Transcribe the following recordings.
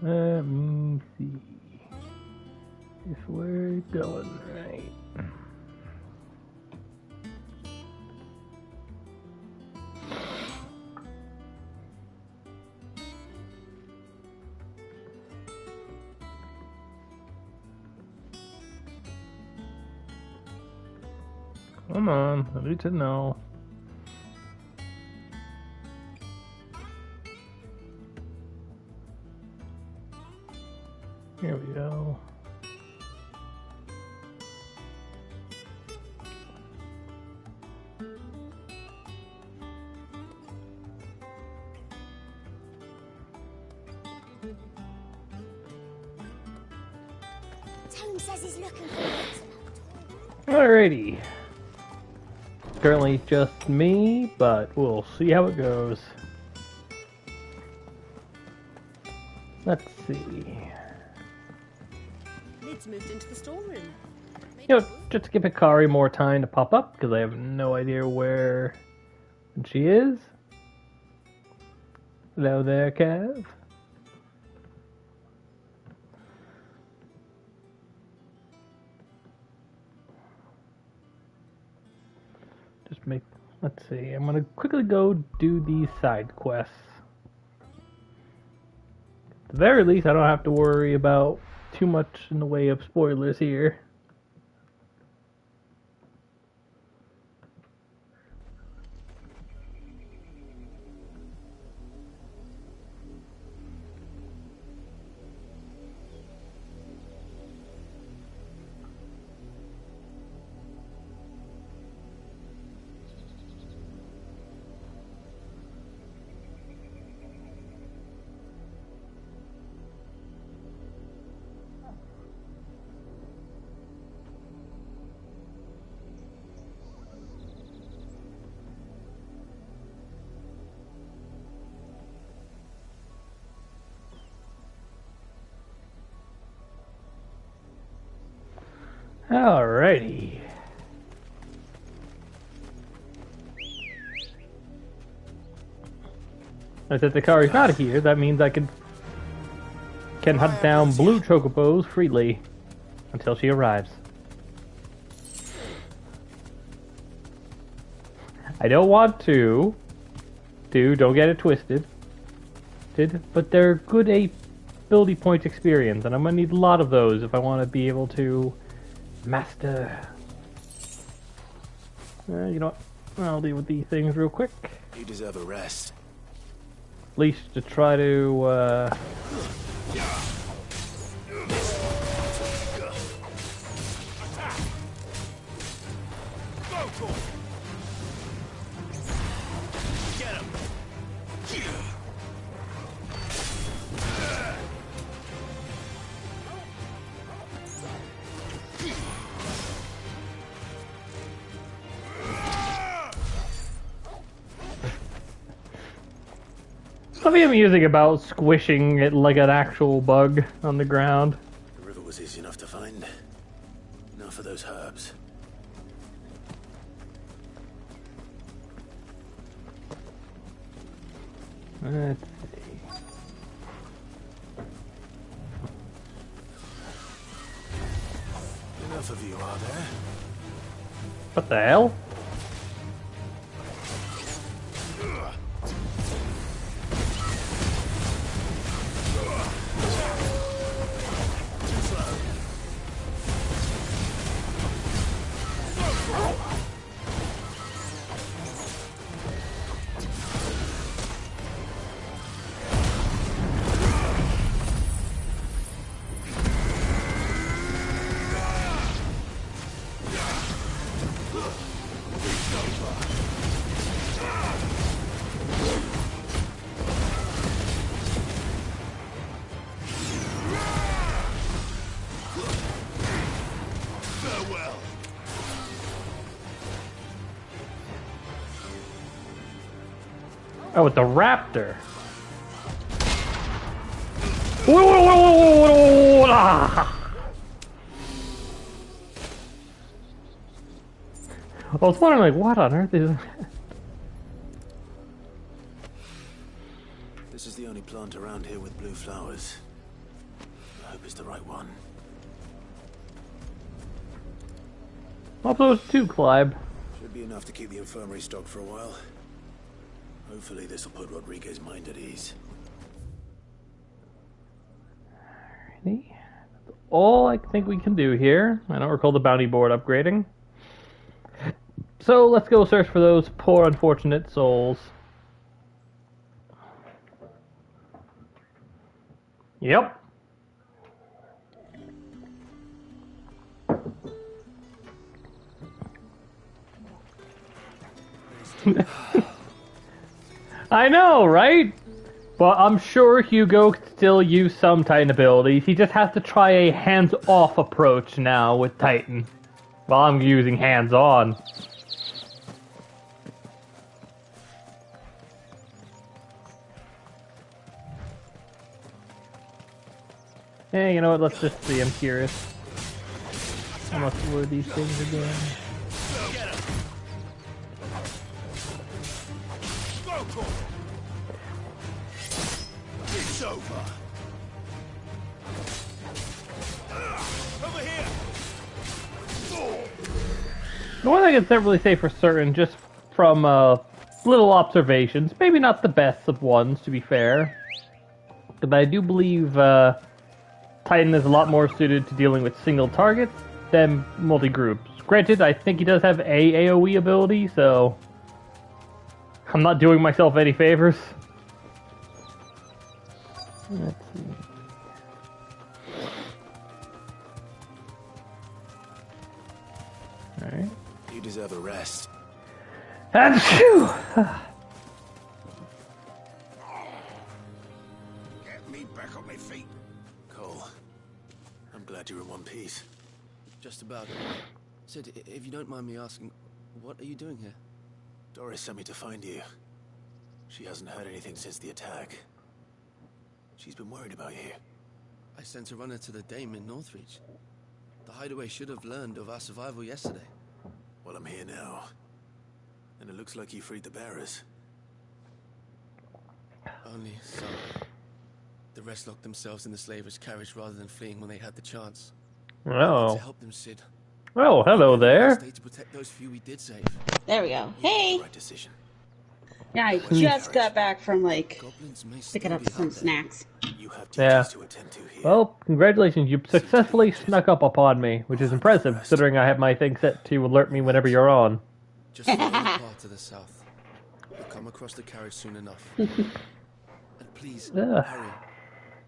Let me see if we're going right. Come on, I need to know. Here we go. Tone says he's looking for it. Alrighty. Currently just me, but we'll see how it goes. Let's see. Lid's moved into the storeroom. You know, just to give Hikari more time to pop up, because I have no idea where she is. Hello there, Kev. Just make, let's see, I'm gonna quickly go do these side quests. At the very least, I don't have to worry about too much in the way of spoilers here. Alrighty. Now that Hikari's not here, that means I can hunt down blue chocobos freely until she arrives. I don't want to, don't get it twisted, but they're good ability point experience, and I'm gonna need a lot of those if I want to be able to master. You know what? I'll deal with these things real quick. You deserve a rest. At least to try to, Get him. something amusing about squishing it like an actual bug on the ground. The river was easy enough to find. Now for those herbs. Let's see. Enough of you, are there? What the hell? Oh, with the raptor. I was wondering, like, what on earth is... This is the only plant around here with blue flowers. hope it's the right one. Up those two, Clive. Should be enough to keep the infirmary stocked for a while. Hopefully this will put Rodriguez's mind at ease. Alrighty. That's all I think we can do here. I don't recall the bounty board upgrading. So let's go search for those poor unfortunate souls. Yep. I know, right? But I'm sure Hugo could still use some Titan abilities. He just has to try a hands-off approach now with Titan. While I'm using hands-on. Hey, you know what? Let's just see. I'm curious. How much were these things again? It's over. Over here. The one thing I can't really say for certain, just from little observations, maybe not the best of ones, to be fair, but I do believe Titan is a lot more suited to dealing with single targets than multi-groups. Granted, I think he does have a AoE ability, so I'm not doing myself any favors. Let's see. Alright. You deserve a rest. Achoo! Get me back on my feet. Cole, I'm glad you're in one piece. Just about. Sid, if you don't mind me asking, what are you doing here? Doris sent me to find you. She hasn't heard anything since the attack. She's been worried about you. I sent a runner to the Dame in Northreach. The hideaway should have learned of our survival yesterday. Well, I'm here now. And it looks like you freed the bearers. Only some. The rest locked themselves in the slaver's carriage rather than fleeing when they had the chance. To Oh. help them, Sid. Oh, hello there. Stay to protect those few we did save. There we go. Hey! Right decision. Yeah, I just got back from, like, Goblins may still picking up be out some there. snacks. You have duties Yeah. to attend to here. Well, congratulations, you successfully snuck up upon me, which is impressive, considering I have my thing set to alert me whenever you're on. Just follow the path to the south. You'll come across the carriage soon enough. And please, Ugh. hurry.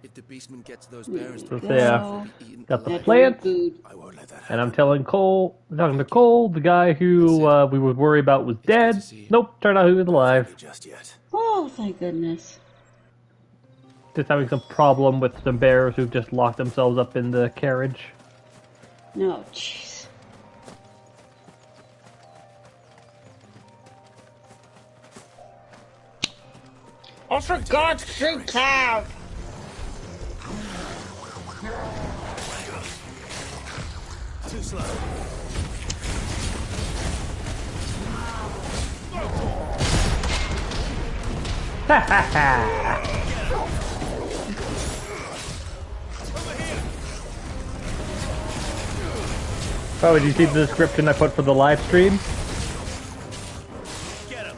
If the beastmen get to those bearers, So, they'll yeah. be eaten Got the alive. plant, Food. I won't let that and I'm happen. talking to Cole, the guy who we would worry about was dead. Nope, turned out he was alive. Just yet. Oh, thank goodness. Just having some problem with some bears who've just locked themselves up in the carriage. No, jeez. Oh, for God's sake, Cloud! Too slow. Ha ha ha! Oh, did you see the description I put for the live stream? Get him.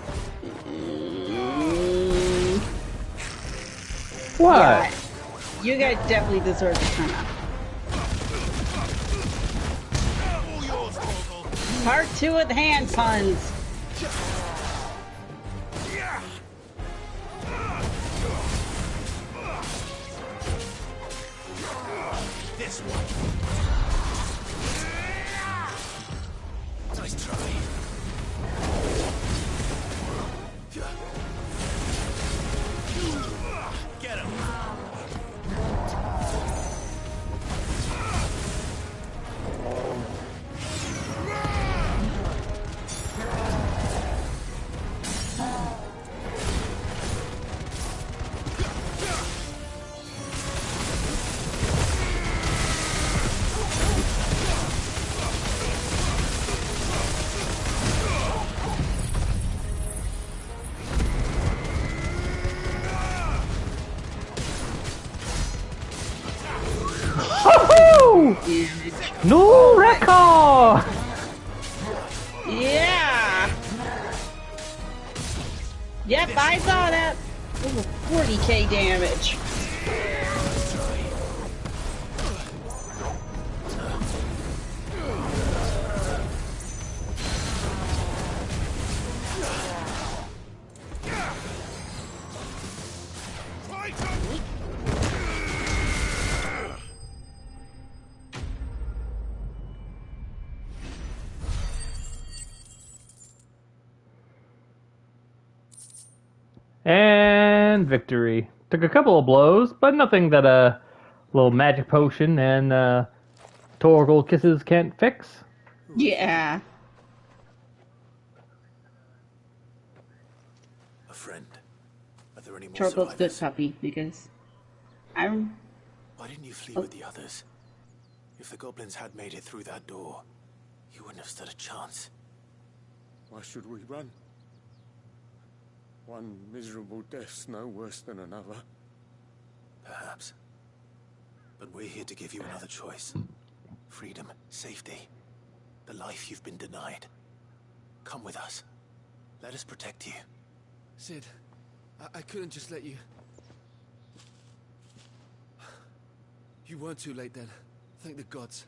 What? Yeah, you guys definitely deserve to turn up. All yours, Vogel. Part 2 with hand puns. This one. Nice try. Get him. No, Rekka! Yeah! Yep, I saw that. Over 40k damage. And victory. Took a couple of blows, but nothing that a little magic potion and Torgal kisses can't fix. Yeah. A friend. Are there any more Turbo's good survivors? puppy because I'm. Why didn't you flee with the others? If the goblins had made it through that door, you wouldn't have stood a chance. Why should we run? One miserable death's no worse than another. Perhaps. But we're here to give you another choice. Freedom, safety, the life you've been denied. Come with us. Let us protect you. Sid, I couldn't just let you... You weren't too late then. Thank the gods.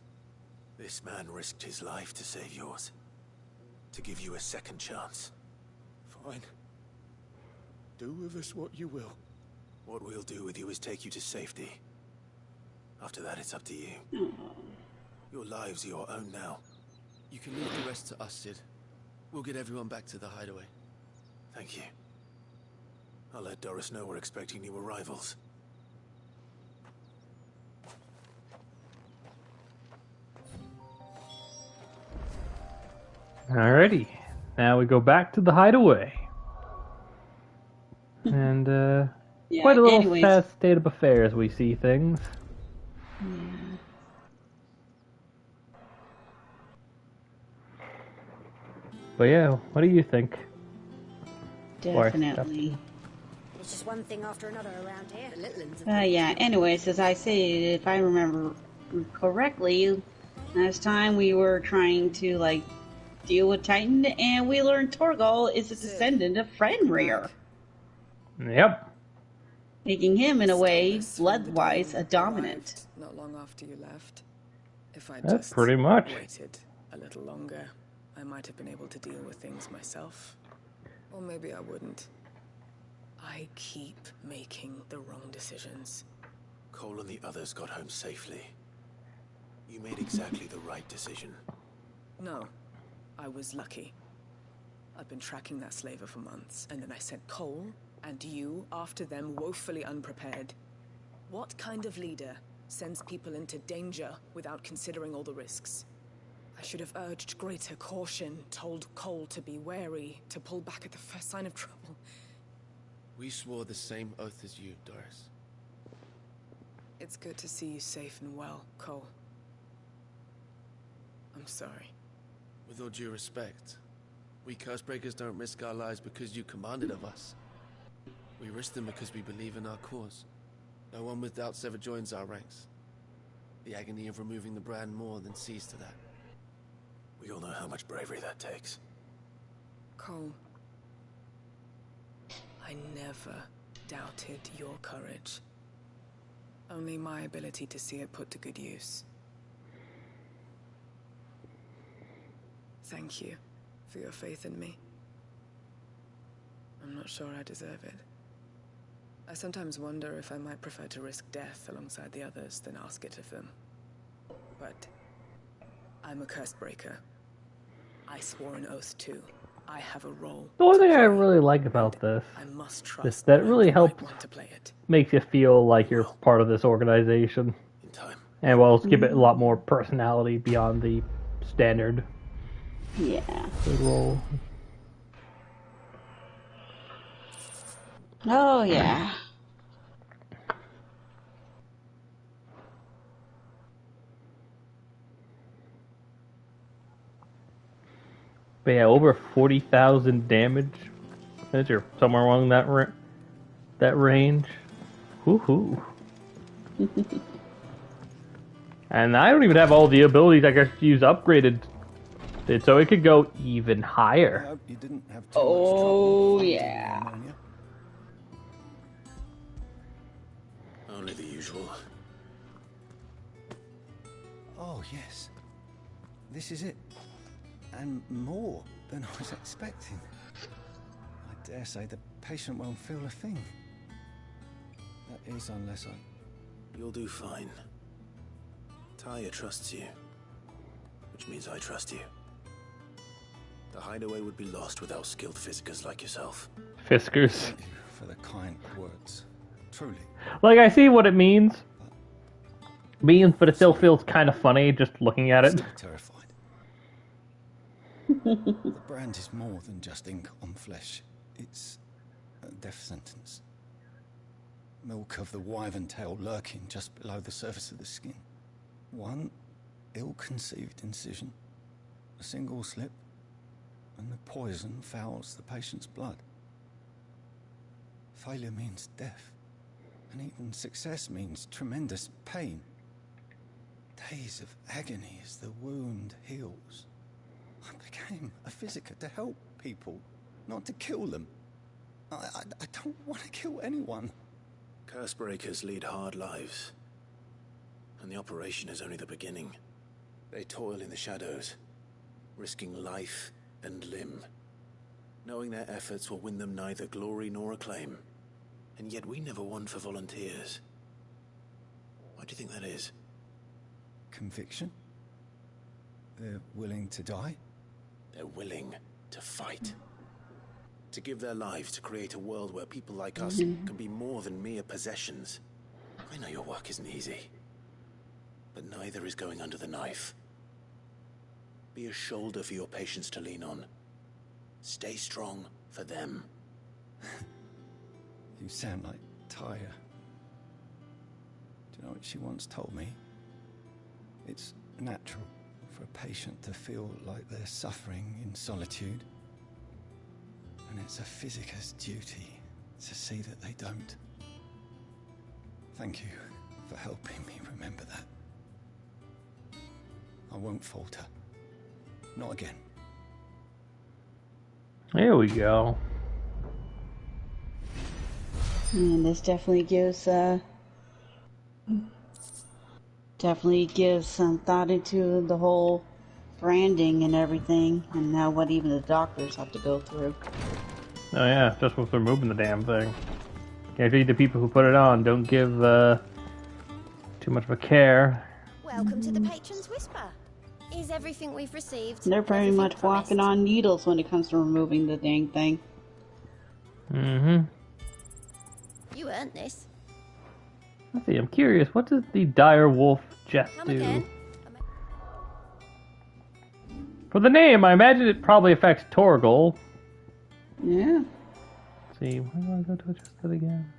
This man risked his life to save yours. To give you a second chance. Fine. Do with us what you will. What we'll do with you is take you to safety. After that, it's up to you. Your lives are your own now. You can leave the rest to us, Sid. We'll get everyone back to the hideaway. Thank you. I'll let Doris know we're expecting new arrivals. Alrighty. Now we go back to the hideaway. And, Yeah, quite a little anyways. sad state of affairs we see things. Yeah. But yeah, what do you think? Definitely. It's just one thing after another around here. The little ones. Yeah, anyways, as I say, if I remember correctly, last time we were trying to, like, deal with Titan, and we learned Torgal is a descendant of Fenrir, Yep. making him, in a way, blood-wise, a dominant. Not long after you left. If I That's just pretty much. waited a little longer, I might have been able to deal with things myself. Or maybe I wouldn't. I keep making the wrong decisions. Cole and the others got home safely. You made exactly the right decision. No, I was lucky. I've been tracking that slaver for months, and then I sent Cole and you after them woefully unprepared. What kind of leader sends people into danger without considering all the risks? I should have urged greater caution, told Cole to be wary, to pull back at the first sign of trouble. We swore the same oath as you, Doris. It's good to see you safe and well, Cole. I'm sorry. With all due respect, we Cursebreakers don't risk our lives because you commanded of us. We risk them because we believe in our cause. No one with doubts ever joins our ranks. The agony of removing the brand more than sees to that. We all know how much bravery that takes. Cole, I never doubted your courage. Only my ability to see it put to good use. Thank you for your faith in me. I'm not sure I deserve it. I sometimes wonder if I might prefer to risk death alongside the others than ask it of them. But I'm a Cursebreaker. I swore an oath too. I have a role. The one to thing I play, really like about and this I must is trust that it I'm really the right helps, one to play it. makes you feel like you're part of this organization. In time. And well, give it a lot more personality beyond the standard Yeah. role. Oh, yeah. But yeah, over 40,000 damage. Or somewhere along that range. Woohoo. And I don't even have all the abilities I could use upgraded, so it could go even I higher. hope you didn't have too Oh, much trouble finding yeah. the ammonia. Only the usual. Oh, yes. This is it. And more than I was expecting. I dare say the patient won't feel a thing. That is, unless I... You'll do fine. Tyre trusts you, which means I trust you. The hideaway would be lost without skilled physicers like yourself. Fiskers. Thank you for the kind words. Truly. Like, I see what it means, but it still feels kind of funny just looking at it. Still terrified. The brand is more than just ink on flesh. It's a death sentence. Milk of the wyvern tail lurking just below the surface of the skin. One ill-conceived incision, a single slip, and the poison fouls the patient's blood. Failure means death, and even success means tremendous pain. Days of agony as the wound heals. I became a physiker to help people, not to kill them. I don't want to kill anyone. Cursebreakers lead hard lives, and the operation is only the beginning. They toil in the shadows, risking life and limb, knowing their efforts will win them neither glory nor acclaim. And yet we never won for volunteers. Why do you think that is? Conviction? They're willing to die? They're willing to fight. To give their lives to create a world where people like us can be more than mere possessions. I know your work isn't easy, but neither is going under the knife. Be a shoulder for your patients to lean on. Stay strong for them. You sound like Tyre. Do you know what she once told me? It's natural for a patient to feel like they're suffering in solitude. And it's a physiker's duty to see that they don't. Thank you for helping me remember that. I won't falter. Not again. There we go. And this definitely gives some thought into the whole branding and everything, and now what even the doctors have to go through. Oh yeah, just with removing the damn thing. Guarantee the people who put it on don't give too much of a care. Welcome to the Patron's Whisper. Is everything we've received? They're pretty everything much walking promised? on needles when it comes to removing the dang thing. Mm-hmm. You earned this. Let's see, I'm curious, what does the dire wolf just Come do? again. For the name, I imagine it probably affects Torgal. Yeah. Let's see, where do I go to adjust that again?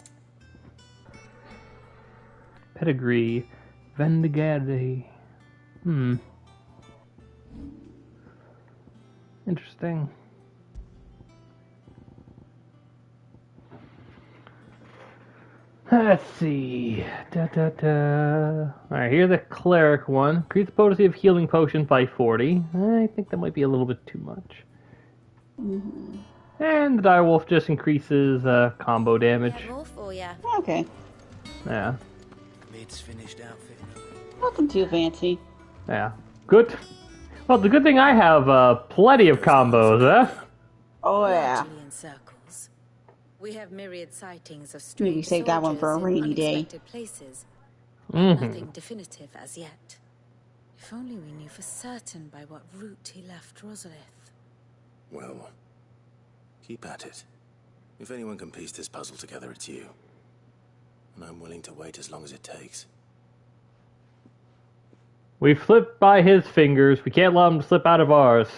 Pedigree. Vendigade. Interesting. Let's see. Alright, here's the cleric one. Increase the potency of healing potions by 40. I think that might be a little bit too much. And the direwolf just increases combo damage. We have more for you. Okay. Yeah. Mid's finished outfit. Nothing too fancy. Yeah. Good. Well, the good thing I have plenty of combos, huh? Oh yeah. Largely in circles. We have myriad sightings of Maybe strange save that one for a soldiers in rainy day. unexpected places. Mm-hmm. Nothing definitive as yet. If only we knew for certain by what route he left Rosalith. Well, keep at it. If anyone can piece this puzzle together, it's you. And I'm willing to wait as long as it takes. We've slipped by his fingers. We can't let him slip out of ours.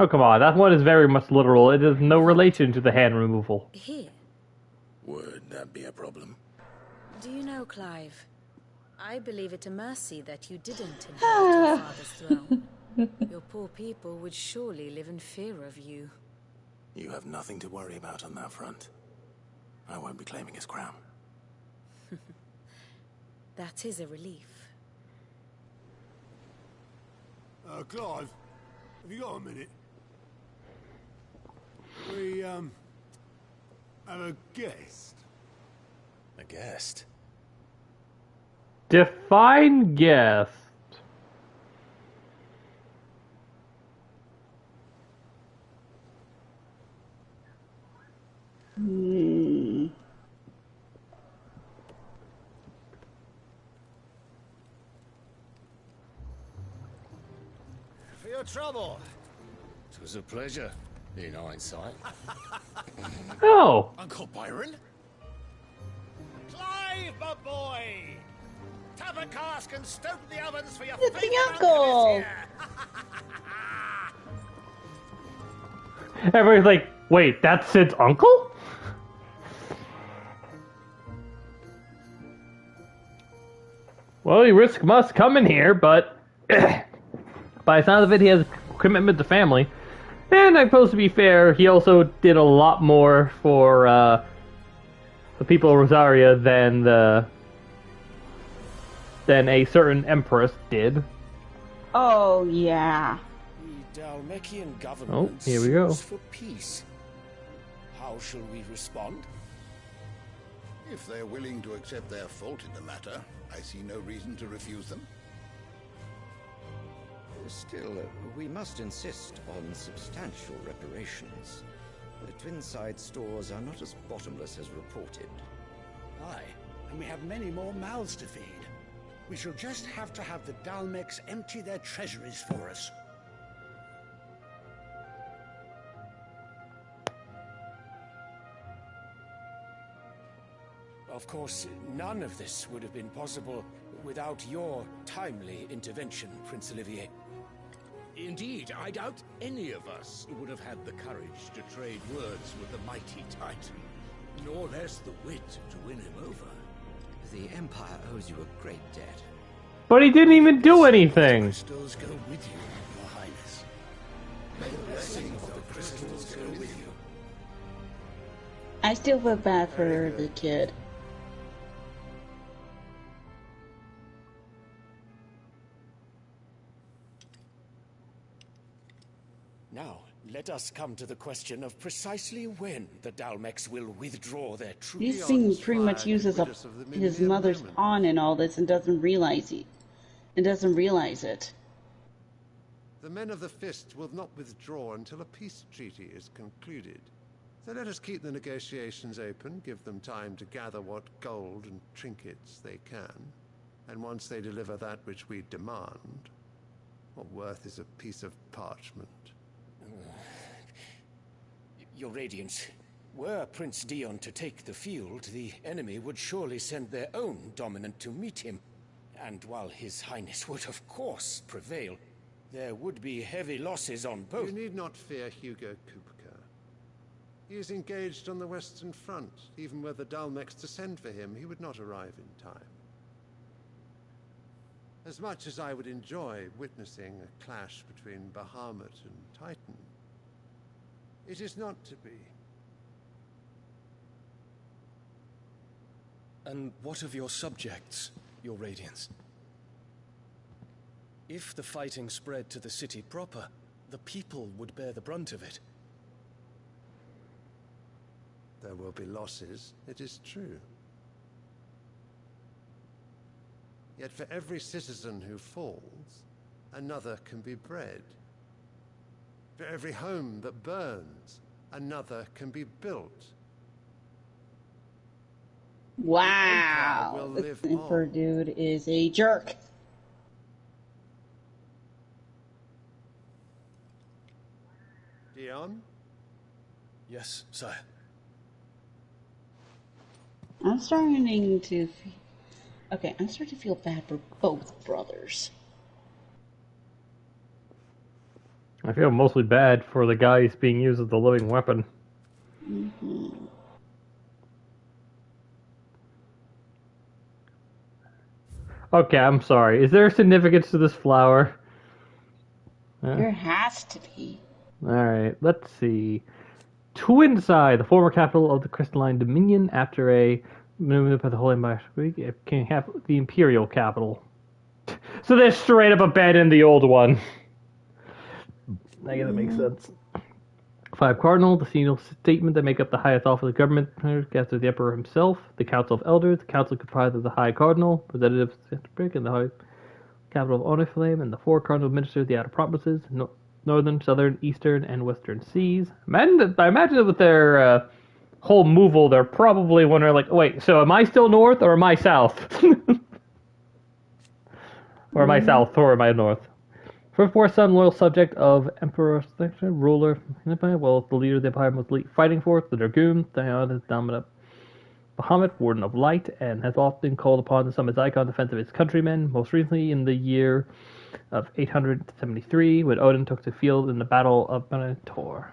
Oh, come on. That one is very much literal. It has no relation to the hand removal. Here. Would that be a problem? Do you know, Clive? I believe it a mercy that you didn't inherit your father's throne. Your poor people would surely live in fear of you. You have nothing to worry about on that front. I won't be claiming his crown. That is a relief. Clive, have you got a minute? We, have a guest. A guest? Define guest. For your trouble. It was a pleasure, in hindsight. Oh. Uncle Byron? Clive, my boy! Tap a cask and stoke the ovens for your It's the favourite uncle! this year. Everybody's like, wait, that's Sid's uncle? Well, he must come in here, but by the sound of it, he has commitment to family. And I'm supposed to be fair, he also did a lot more for the people of Rosaria than a certain empress did. Oh, yeah. The Dalmekian government Oh, here we go. sues for peace. How shall we respond? If they're willing to accept their fault in the matter, I see no reason to refuse them. Still, we must insist on substantial reparations. The Twinside stores are not as bottomless as reported. Aye, and we have many more mouths to feed. We shall just have to have the Dalmecs empty their treasuries for us. Of course, none of this would have been possible without your timely intervention, Prince Olivier. Indeed, I doubt any of us would have had the courage to trade words with the mighty Titan, nor less the wit to win him over. The Empire owes you a great debt. But he didn't even do anything. Crystals go with you, Your Highness. May the blessing of the crystals go with you. I still feel bad for the kid. Now, let us come to the question of precisely when the Dalmecs will withdraw their troops. He seems pretty much uses up his mother's pawn in all this and doesn't realize it. The men of the Fist will not withdraw until a peace treaty is concluded. So let us keep the negotiations open, give them time to gather what gold and trinkets they can. And once they deliver that which we demand, what worth is a piece of parchment? Your Radiance, were Prince Dion to take the field, the enemy would surely send their own dominant to meet him. And while His Highness would of course prevail, there would be heavy losses on both. You need not fear Hugo Kupka. He is engaged on the Western Front. Even were the Dalmecs to send for him, he would not arrive in time. As much as I would enjoy witnessing a clash between Bahamut and Titan, it is not to be. And what of your subjects, Your Radiance? If the fighting spread to the city proper, the people would bear the brunt of it. There will be losses, it is true. Yet for every citizen who falls, another can be bred. For every home that burns, another can be built. Wow, this Emperor dude is a jerk. Dion? Yes, sire. I'm starting to I'm starting to feel bad for both brothers. I feel mostly bad for the guy who's being used as the living weapon. Mm-hmm. Okay, I'm sorry. Is there significance to this flower? There has to be. Alright, let's see. Twinside, the former capital of the Crystalline Dominion, after a movement by the Holy Empire, it can have the Imperial capital. So they straight up abandoned the old one. I guess that makes sense. 5 Cardinal, the single statement that make up the highest office of the government, after the Emperor himself. The Council of Elders, the council comprised of the High Cardinal, representatives of Brick, and the High capital of Oriflame, and the 4 Cardinal ministers of the outer provinces, northern, southern, eastern, and western seas. I imagine that with their whole moval, they're probably wondering, like, wait, so am I still north, or am I south? Or am I south, or am I north? First son, loyal subject of Emperor, ruler, well, the leader of the Empire most elite fighting force, the Dragoon, the dominant Bahamut, Warden of Light, and has often called upon to summon his icon defense of his countrymen, most recently in the year of 873, when Odin took the field in the Battle of Minotaur.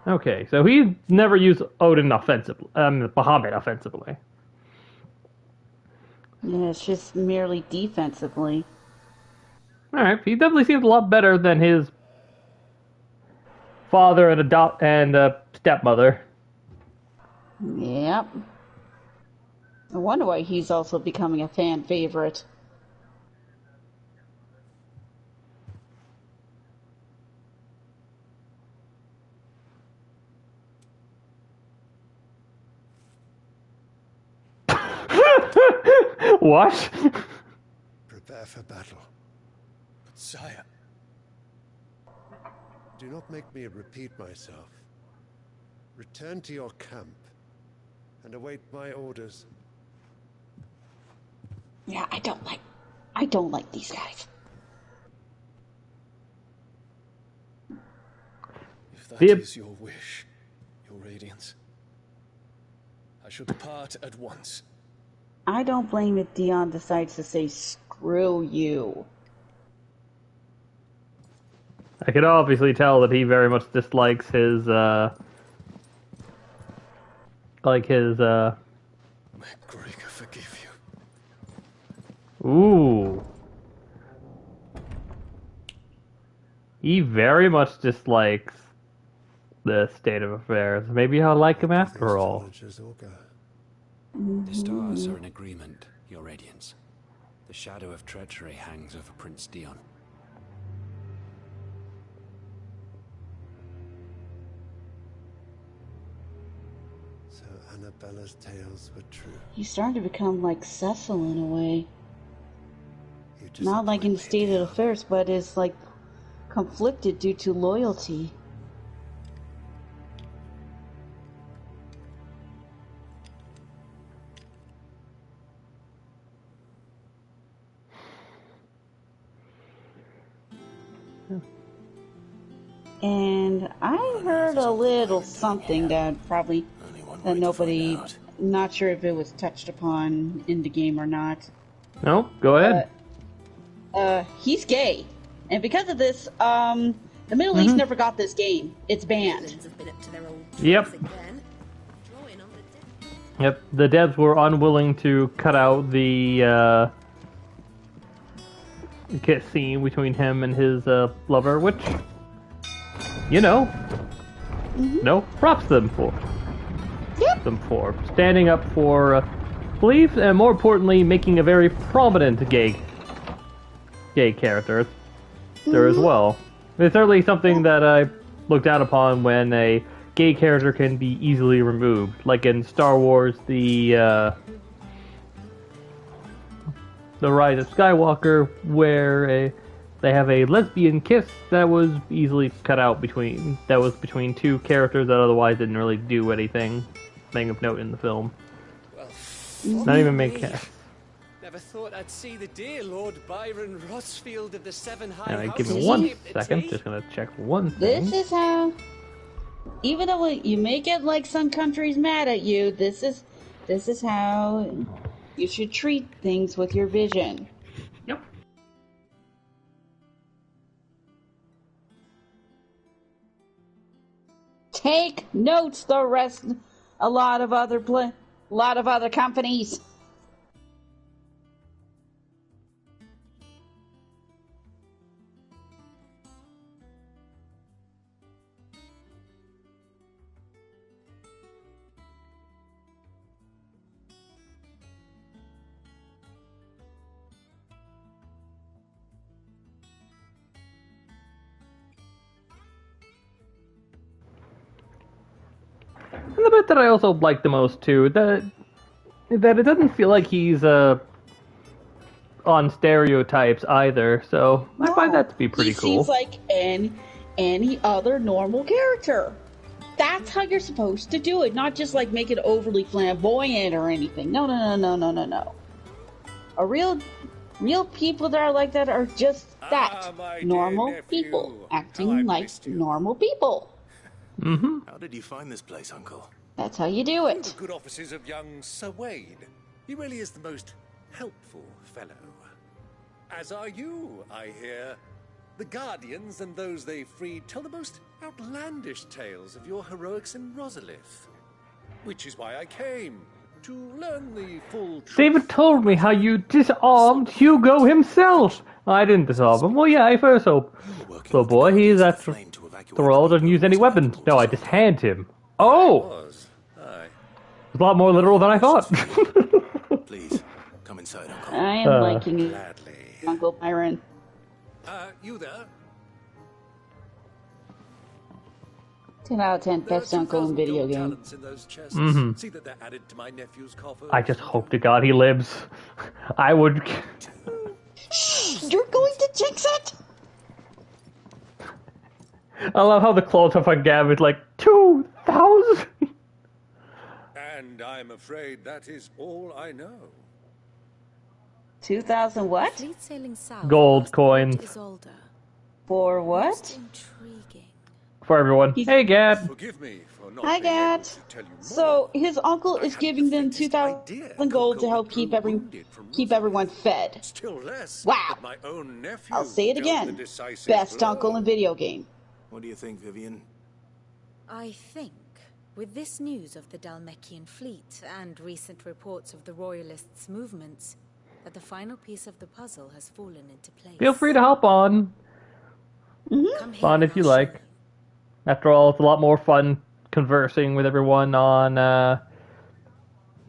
Okay, so he never used Odin offensively, Bahamut offensively. Yeah, it's just merely defensively. Alright, he definitely seems a lot better than his father and stepmother. Yep. I wonder why he's also becoming a fan favorite. What? Prepare for battle. But sire... Do not make me repeat myself. Return to your camp and await my orders. Yeah, I don't like these guys. If that is your wish, your radiance, I shall depart at once. I don't blame if Dion decides to say screw you. I can obviously tell that he very much dislikes his, May Gregor forgive you. Ooh. He very much dislikes the state of affairs. Maybe I'll like him after all. The stars are in agreement, Your Radiance. The shadow of treachery hangs over Prince Dion. So Annabella's tales were true. He's starting to become like Cecil in a way. Not like in state of affairs, but is like conflicted due to loyalty. And I heard a little something that probably nobody, not sure if it was touched upon in the game or not. No, go ahead. He's gay, and because of this, the Middle East never got this game. It's banned. Yep. Yep. The devs were unwilling to cut out the kiss scene between him and his lover, which, you know, no, props them for. Yep. Them for standing up for beliefs, and more importantly, making a very prominent gay character there as well. It's certainly something that I look down upon when a gay character can be easily removed, like in Star Wars, the Rise of Skywalker, where they have a lesbian kiss that was easily cut out between two characters that otherwise didn't really do anything of note in the film. Well, not even make sense. Never thought I'd see the dear Lord Byron Rossfield of the Seven High Alright, Houses. give me 1 second. Just gonna check one thing. This is how, even though you may get like some countries mad at you, this is how you should treat things with your vision. Yep. Take notes, a lot of other companies. And the bit that I also like the most too, that it doesn't feel like he's on stereotypes either. So I find that to be pretty he cool. seems like any other normal character. That's how you're supposed to do it, not just like make it overly flamboyant or anything. No. A real people that are like that are just that. Normal people acting like normal people. Mm-hmm. How did you find this place, Uncle? That's how you do In it. the good offices of young Sir Wayne. He really is the most helpful fellow. As are you, I hear. The Guardians and those they freed tell the most outlandish tales of your heroics in Rosalith. Which is why I came, to learn the full truth. David told me how you disarmed Hugo himself. I didn't disarm him. Well, yeah, I first hope. So, boy, he's at the Royal doesn't use any weapons. No, I just hand him. Oh! It's a lot more literal than I thought. Please, come inside, Uncle. I am liking it, Uncle Byron. You there? 10 out of 10 best uncle in video game. Mm-hmm. See that they're added to my nephew's coffers. I just hope to God he lives. I would. You're going to jinx it? I love how the close up on Gav is like 2,000. And I'm afraid that is all I know. 2,000 what? Fleet sailing south Gold coins. Isolde. For what? For everyone. Hey, Gab. Forgive me for not Hi, Gat. So his uncle is giving them 2,000 gold to help keep everyone fed. Still less. Wow. My own nephew I'll say it dealt the again. decisive Best blow. uncle in video game. What do you think, Vivian? I think, with this news of the Dalmekian fleet and recent reports of the Royalists' movements, that the final piece of the puzzle has fallen into place. Feel free to hop on. On if you like. After all, it's a lot more fun conversing with everyone on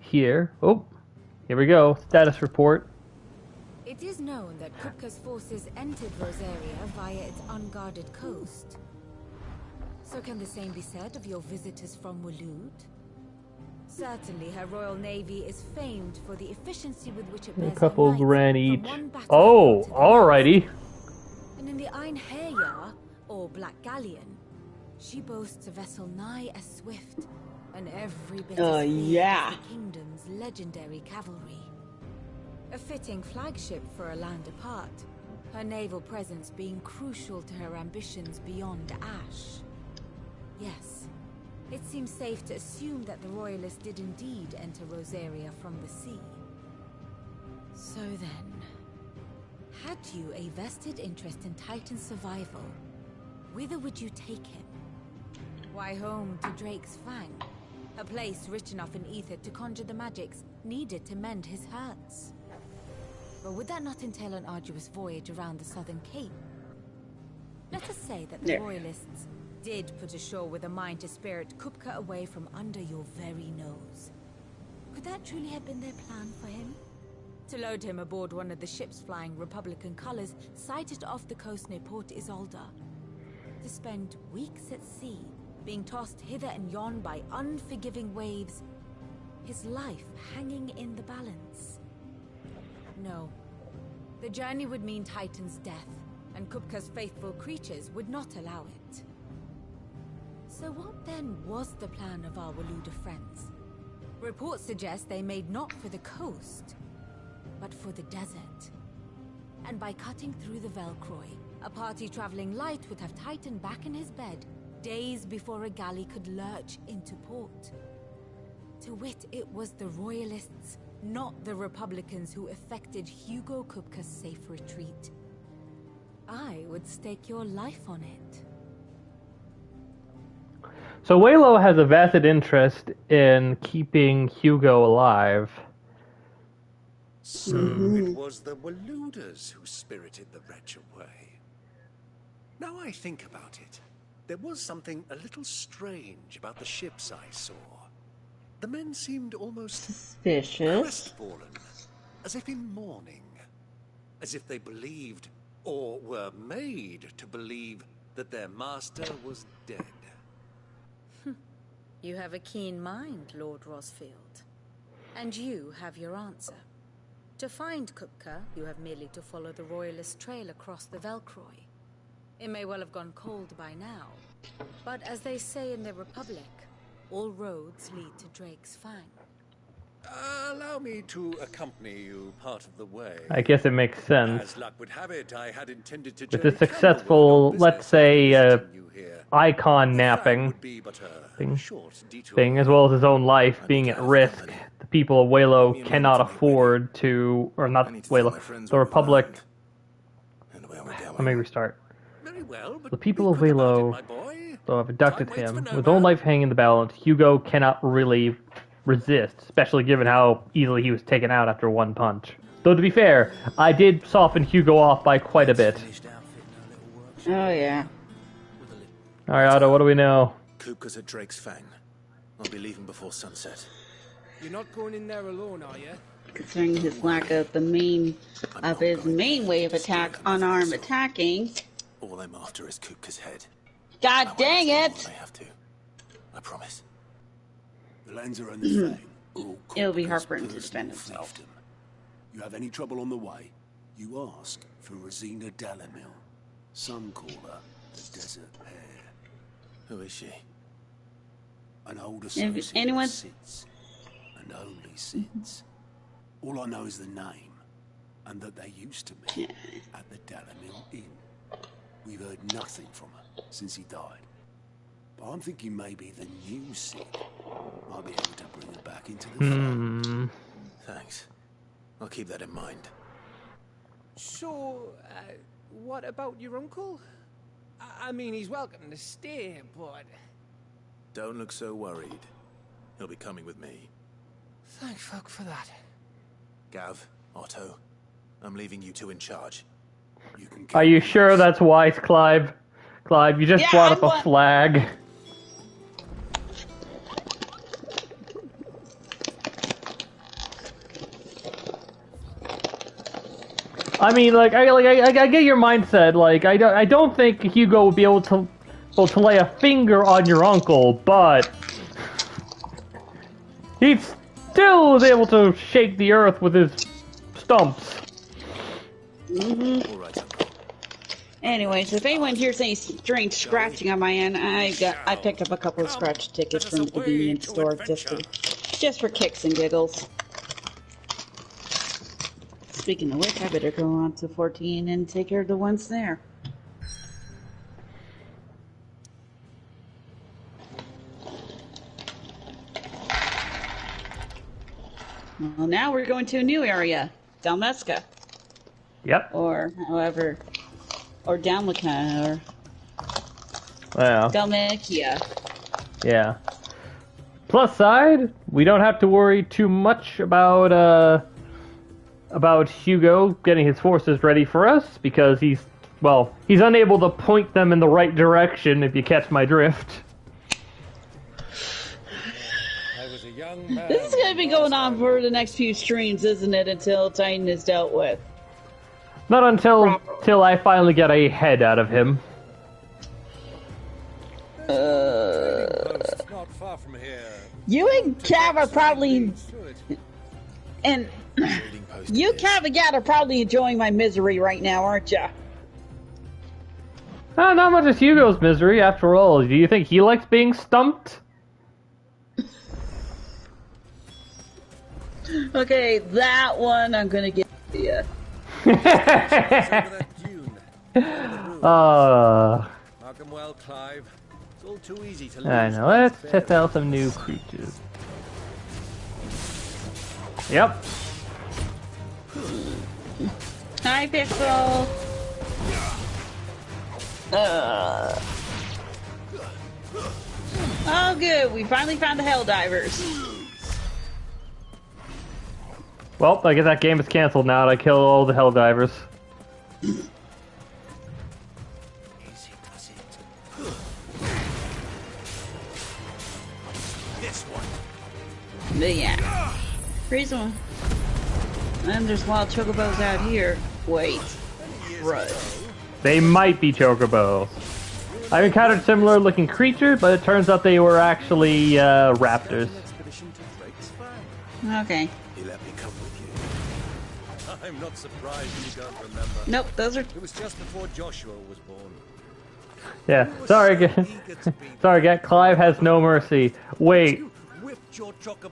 here. Oh, here we go. Status report. It is known that Kupka's forces entered Rosaria via its unguarded coast. So can the same be said of your visitors from Waloed? Certainly, her Royal Navy is famed for the efficiency with which it A bears couple her knights ran from each. one battlefield Oh, to the alrighty. next. And in the Einherjar, or Black Galleon, she boasts a vessel nigh as swift, and every bit as fleet yeah. as the kingdom's legendary cavalry. A fitting flagship for a land apart, her naval presence being crucial to her ambitions beyond Ash. Yes, it seems safe to assume that the Royalists did indeed enter Rosaria from the sea. So then, had you a vested interest in Titan's survival, whither would you take him? Why, home to Drake's Fang, a place rich enough in ether to conjure the magics needed to mend his hurts. But would that not entail an arduous voyage around the southern cape? Let us say that the Royalists did put ashore with a mind to spirit Kupka away from under your very nose. Could that truly have been their plan for him? To load him aboard one of the ships flying Republican colors sighted off the coast near Port Isolde. To spend weeks at sea, being tossed hither and yon by unforgiving waves, his life hanging in the balance. No. The journey would mean Titan's death, and Kupka's faithful creatures would not allow it. So what then was the plan of our Waluda friends? Reports suggest they made not for the coast, but for the desert. And by cutting through the Velcroy, a party traveling light would have Titan back in his bed days before a galley could lurch into port. To wit, it was the Royalists, not the Republicans, who effected Hugo Kupka's safe retreat. I would stake your life on it. So Waylo has a vested interest in keeping Hugo alive. So it was the Waluders who spirited the wretch away. Now I think about it, there was something a little strange about the ships I saw. The men seemed almost suspicious, crestfallen, as if in mourning, as if they believed, or were made to believe, that their master was dead. You have a keen mind, Lord Rosfield. And you have your answer. To find Kupka, you have merely to follow the Royalist trail across the Velcroy. It may well have gone cold by now, but as they say in the Republic, all roads lead to Drake's Fang. Allow me to accompany you part of the way. I guess it makes sense. As luck would have it, I had intended to With journey a successful, down the road on let's business say, after visiting you here. icon napping thing, as well as his own life being at risk, the people of Walo cannot afford to, or not Walo, the Republic. Let me restart. The people of Walo, though have abducted him, with his own life hanging in the balance, Hugo cannot really resist, especially given how easily he was taken out after one punch. Though to be fair, I did soften Hugo off by quite a bit. Oh yeah. Alright, Otto, what do we know? Kupka's at Drake's Fang. I'll be leaving before sunset. You're not going in there alone, are you? Considering his lack of his main way of attack, unarmed attacking. All I'm after is Kupka's head. God dang it! I have to. I promise. The Lancer and the Fang. It'll be hard for him to defend himself. You have any trouble on the way, you ask for Rosina Dalamil. Some call her the Desert Hare. Who is she? An old If associate anyone- of Sid's, and only Sid's. All I know is the name, and that they used to meet at the Dalamil Inn. We've heard nothing from her since he died. But I'm thinking maybe the new Sid might be able to bring her back into the fold. Thanks. I'll keep that in mind. So, what about your uncle? I mean, he's welcome to stay, but... Don't look so worried. He'll be coming with me. Thank fuck for that. Gav, Otto, I'm leaving you two in charge. Are you sure that's wise, Clive? Clive, you just brought up a flag. I mean, I get your mindset. Like, I don't think Hugo would be able to lay a finger on your uncle, but he still is able to shake the earth with his stumps. Anyways, if anyone hears any strange scratching on my end, I picked up a couple of scratch tickets from the convenience store just for kicks and giggles. Speaking of which, I better go on to 14 and take care of the ones there. Well, now we're going to a new area, Dalmeska. Yep. Or however, or Dalmeka, or Well. Dalmekia. Yeah. Plus side, we don't have to worry too much about Hugo getting his forces ready for us, because he's unable to point them in the right direction, if you catch my drift. This is going to be going on for the next few streams, isn't it, until Titan is dealt with? Not until I finally get a head out of him. Not far from here. You and Cav are probably... And... You, Cav, and Gat are probably enjoying my misery right now, aren't ya? Not much as Hugo's misery, after all. Do you think he likes being stumped? Okay, that one I'm gonna get to you. Mark 'em well, Clive. It's all too easy to I know, let's test out some new creatures. Yep. Hi, Pixel. Oh, good. We finally found the Helldivers. Well, I guess that game is canceled now and I kill all the Helldivers. This one. But yeah. Reason. And there's wild chocobos out here. Wait. Right. They might be chocobos. I've encountered similar looking creatures, but it turns out they were actually raptors. Okay. He let me come with you. I'm not surprised you don't remember. Nope, those are... It was just before Joshua was born. Yeah, sorry, sorry, Get. Clive has no mercy. Wait.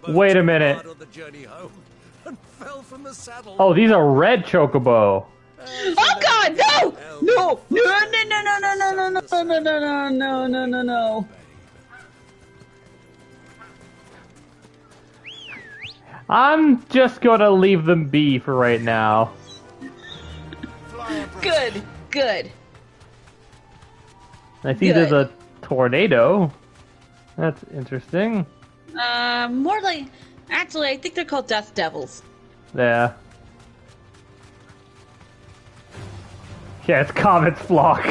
Wait a minute. Oh, these are red chocobo. Oh God, no! No! No! No! No! No! No! No! No! No! No! No! No! No! No! No! I'm just gonna leave them be for right now. Good. Good. I see there's a tornado. That's interesting. More like... Actually, I think they're called dust devils. Yeah. Yeah, it's Comet's flock.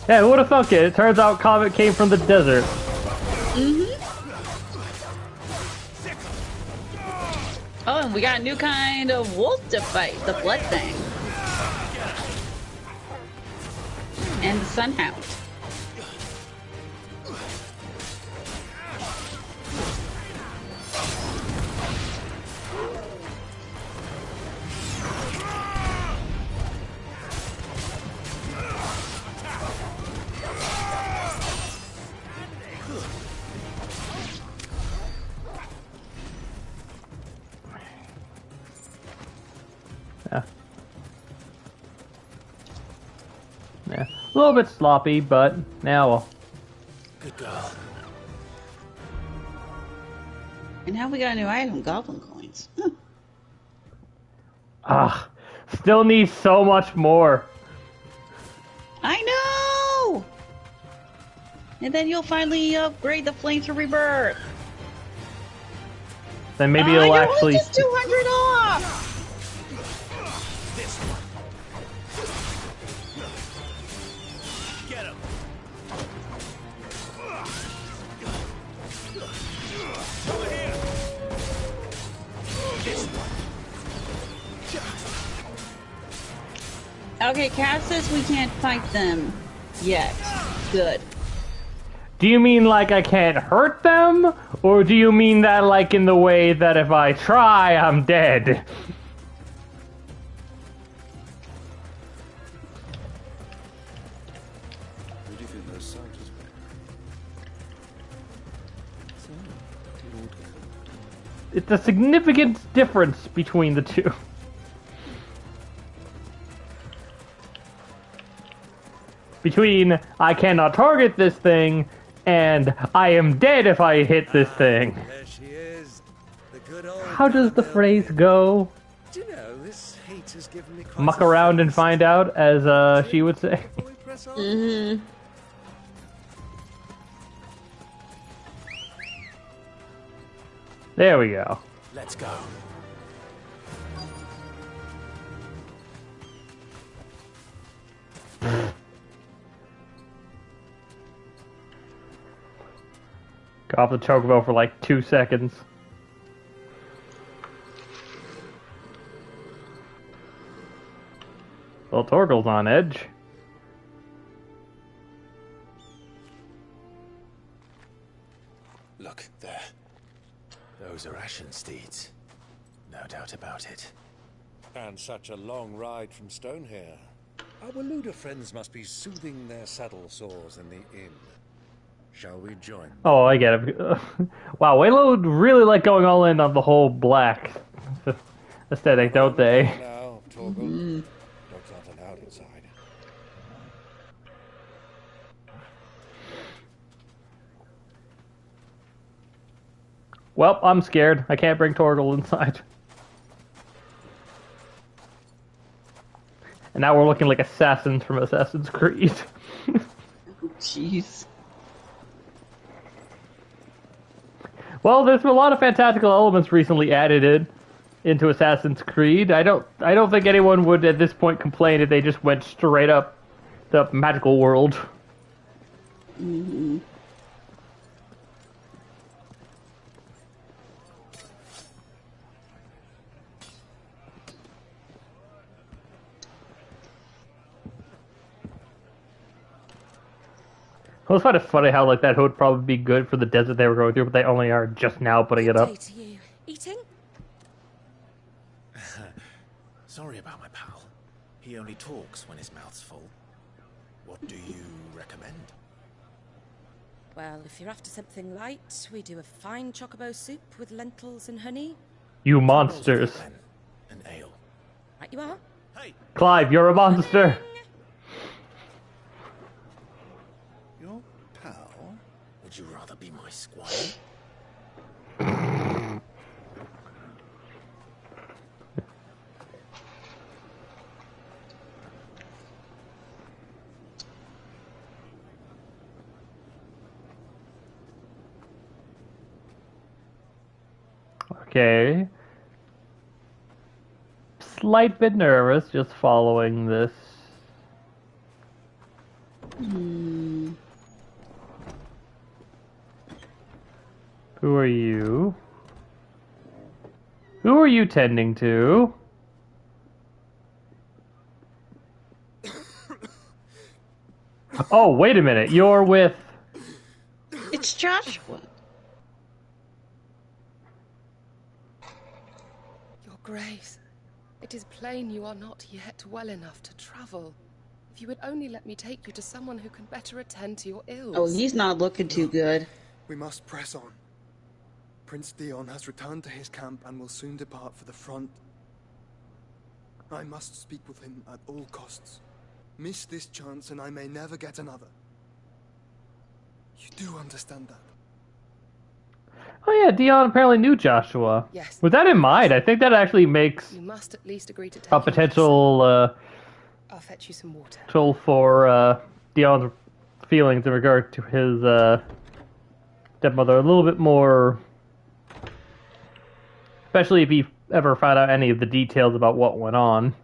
Yeah, who would have thunk it? It turns out Comet came from the desert. Oh, and we got a new kind of wolf to fight, the Blood Thing. And the Sunhound. Yeah. Yeah. A little bit sloppy, but now well. Good girl. And now we got a new item, goblin coins. Huh. Ah, still need so much more. I know! And then you'll finally upgrade the Flames for Rebirth. Then maybe it'll actually... Just 200 off! Get him. Over here. This one. Okay, Cass says we can't fight them yet. Good. Do you mean like I can't hurt them? Or do you mean that like in the way that if I try, I'm dead? Who do you think those soldiers were? It's a significant difference between the two. Between I cannot target this thing and I am dead if I hit this thing. There she is. The good old How does the phrase go? Do you know, this hate has given me quite Muck around and find out, as she would say. Mm-hmm. There we go. Let's go. Got off the chocobo for like 2 seconds. Well, Torgal's on edge. Look, there. Those are Ashen steeds. No doubt about it. And such a long ride from Stonehair. Our Luda friends must be soothing their saddle sores in the inn. Shall we join? Oh, I get it. Wow, Waylo would really like going all in on the whole black aesthetic, don't they? Now, Torgal. Dogs aren't allowed inside. Well, I'm scared. I can't bring Torgal inside. And now we're looking like assassins from Assassin's Creed. Jeez. Well, there's been a lot of fantastical elements recently added into Assassin's Creed. I don't think anyone would at this point complain if they just went straight up the magical world. Mm-hmm. I always find it funny how like that would probably be good for the desert they were going through, but they only are just now putting it up. Day to you. Eating? Sorry about my pal. He only talks when his mouth's full. What do you recommend? Well, if you're after something light, we do a fine chocobo soup with lentils and honey. You monsters. An ale. Right you are. Hey, Clive, you're a monster. your pal? Would you rather be my squire? Okay. Slight bit nervous just following this. Who are you? Who are you tending to? Oh, wait a minute. You're with... It's Joshua. Your Grace, it is plain you are not yet well enough to travel. If you would only let me take you to someone who can better attend to your ills. Oh, he's not looking too good. We must press on. Prince Dion has returned to his camp and will soon depart for the front. I must speak with him at all costs. Miss this chance and I may never get another. You do understand that? Oh yeah, Dion apparently knew Joshua. Yes. With that in mind, I think that actually makes You must at least agree to take a potential I'll fetch you some water. potential for Dion's feelings in regard to his stepmother a little bit more, especially if he ever found out any of the details about what went on.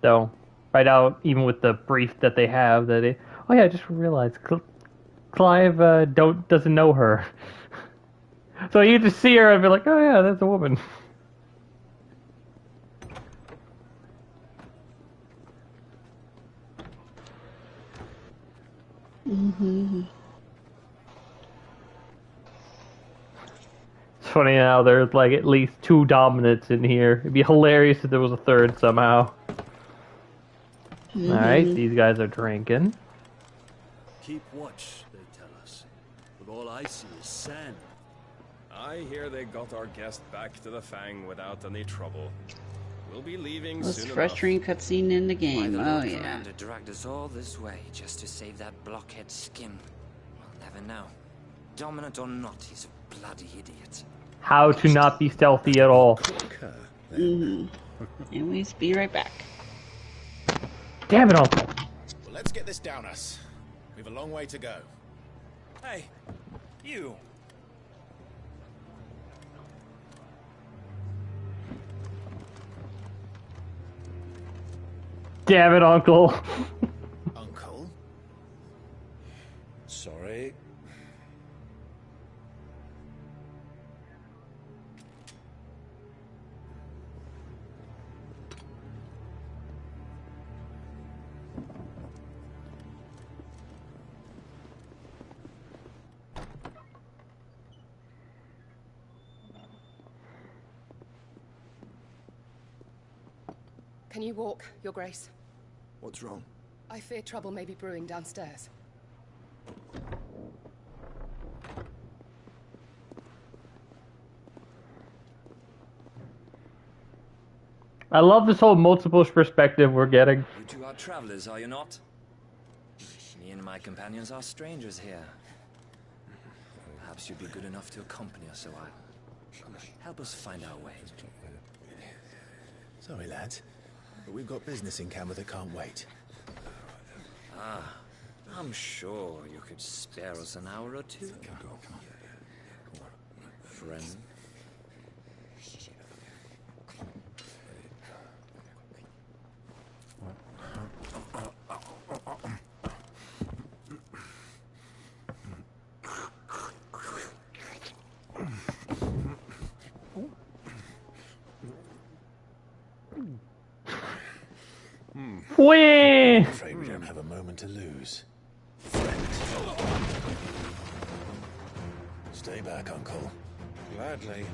So, right out, even with the brief that they have, that it, oh yeah, I just realized Clive doesn't know her, so you just see her and be like, oh yeah, that's a woman. It's funny how there's like at least 2 dominants in here. It'd be hilarious if there was a third somehow. Alright, these guys are drinking. Keep watch, they tell us. But all I see is sand. I hear they got our guest back to the Fang without any trouble. We'll be leaving Most soon frustrating cutscene in the Why game. the Oh Lord yeah. Commander dragged us all this way just to save that blockhead skin. We'll never know. Dominant or not, he's a bloody idiot. How to not be stealthy at all. Anyways, be right back. Damn it, Uncle. Well, let's get this down us. We've a long way to go. Hey, you. Damn it, Uncle. Uncle? Sorry. Can you walk, Your Grace? What's wrong? I fear trouble may be brewing downstairs. I love this whole multiple perspective we're getting. You two are travelers, are you not? Me and my companions are strangers here. Perhaps you'd be good enough to accompany us a while. Help us find our way. Sorry, lads, but we've got business in camera that can't wait. Ah, I'm sure you could spare us an hour or two. Friend. Whee! I'm afraid we don't have a moment to lose. Friend. Stay back, Uncle. Gladly.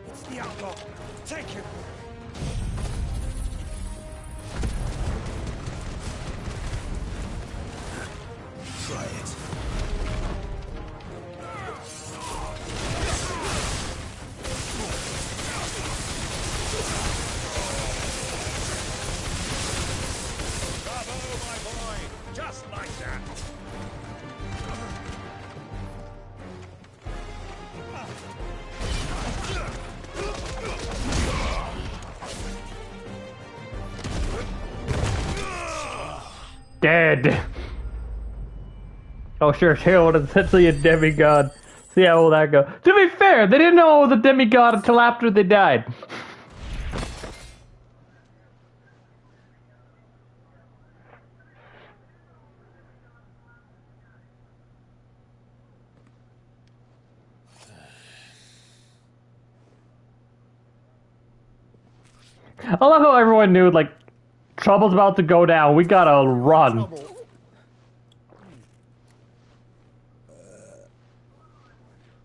It's the outlaw. Take him. Try it. Bravo, my boy! Just like that! Dead. Oh sure, Harold is essentially a demigod. See how will that go? To be fair, they didn't know it was a demigod until after they died. I love how everyone knew, like, trouble's about to go down. We gotta run.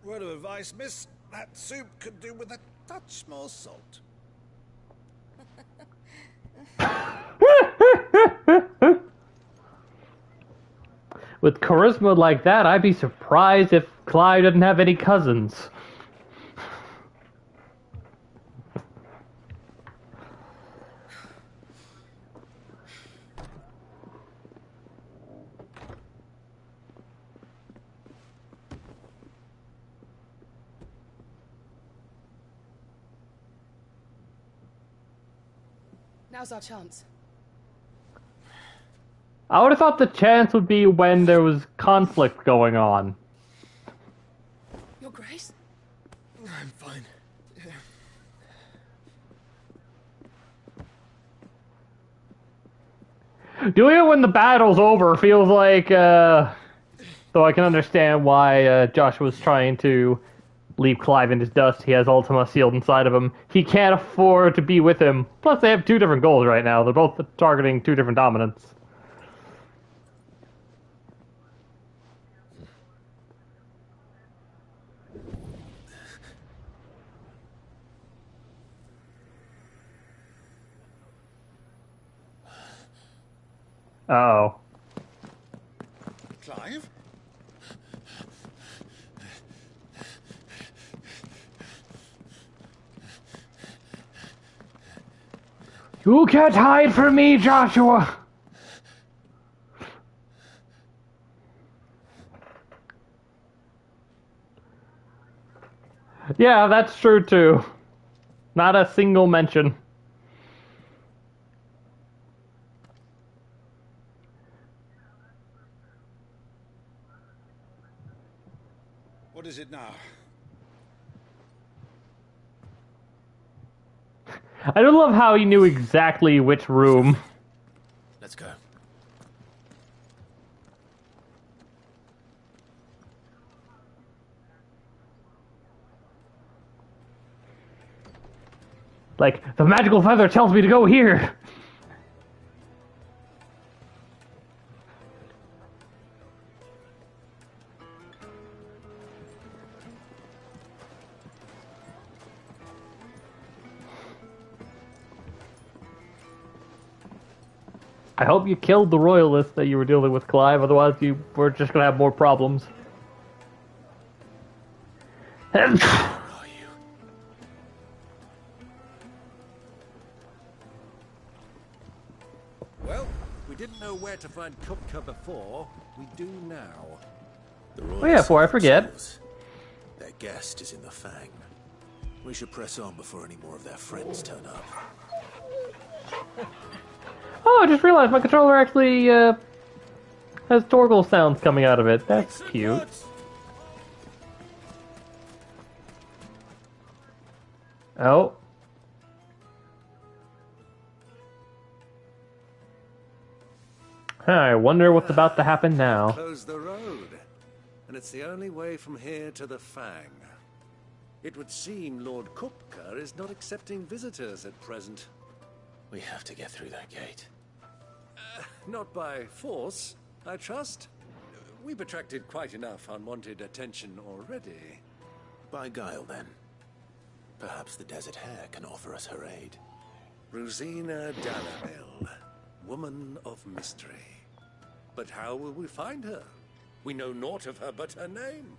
Word of advice, miss. That soup could do with a touch more salt. With charisma like that, I'd be surprised if Clive didn't have any cousins. Now's our chance. I would have thought the chance would be when there was conflict going on. Your Grace? I'm fine. Doing it when the battle's over feels like, though I can understand why Josh was trying to leave Clive in his dust. He has Ultima sealed inside of him. He can't afford to be with him. Plus, they have two different goals right now. They're both targeting two different dominants. Oh. Clive? You can't hide from me, Joshua! Yeah, that's true too. Not a single mention. What is it now? I do love how he knew exactly which room. Let's go. Like, the magical feather tells me to go here! I hope you killed the royalists that you were dealing with, Clive, otherwise you were just gonna have more problems. Well, we didn't know where to find Kupka before. We do now. Oh yeah, before I forget. Their guest is in the Fang. We should press on before any more of their friends turn up. Oh, I just realized my controller actually has Torgal sounds coming out of it. That's cute. Oh. I wonder what's about to happen now. Close the road, and it's the only way from here to the Fang. It would seem Lord Kupka is not accepting visitors at present. We have to get through that gate. Not by force, I trust. We've attracted quite enough unwanted attention already. By guile, then. Perhaps the Desert Hare can offer us her aid. Rosina Dalamil, woman of mystery. But how will we find her? We know naught of her but her name.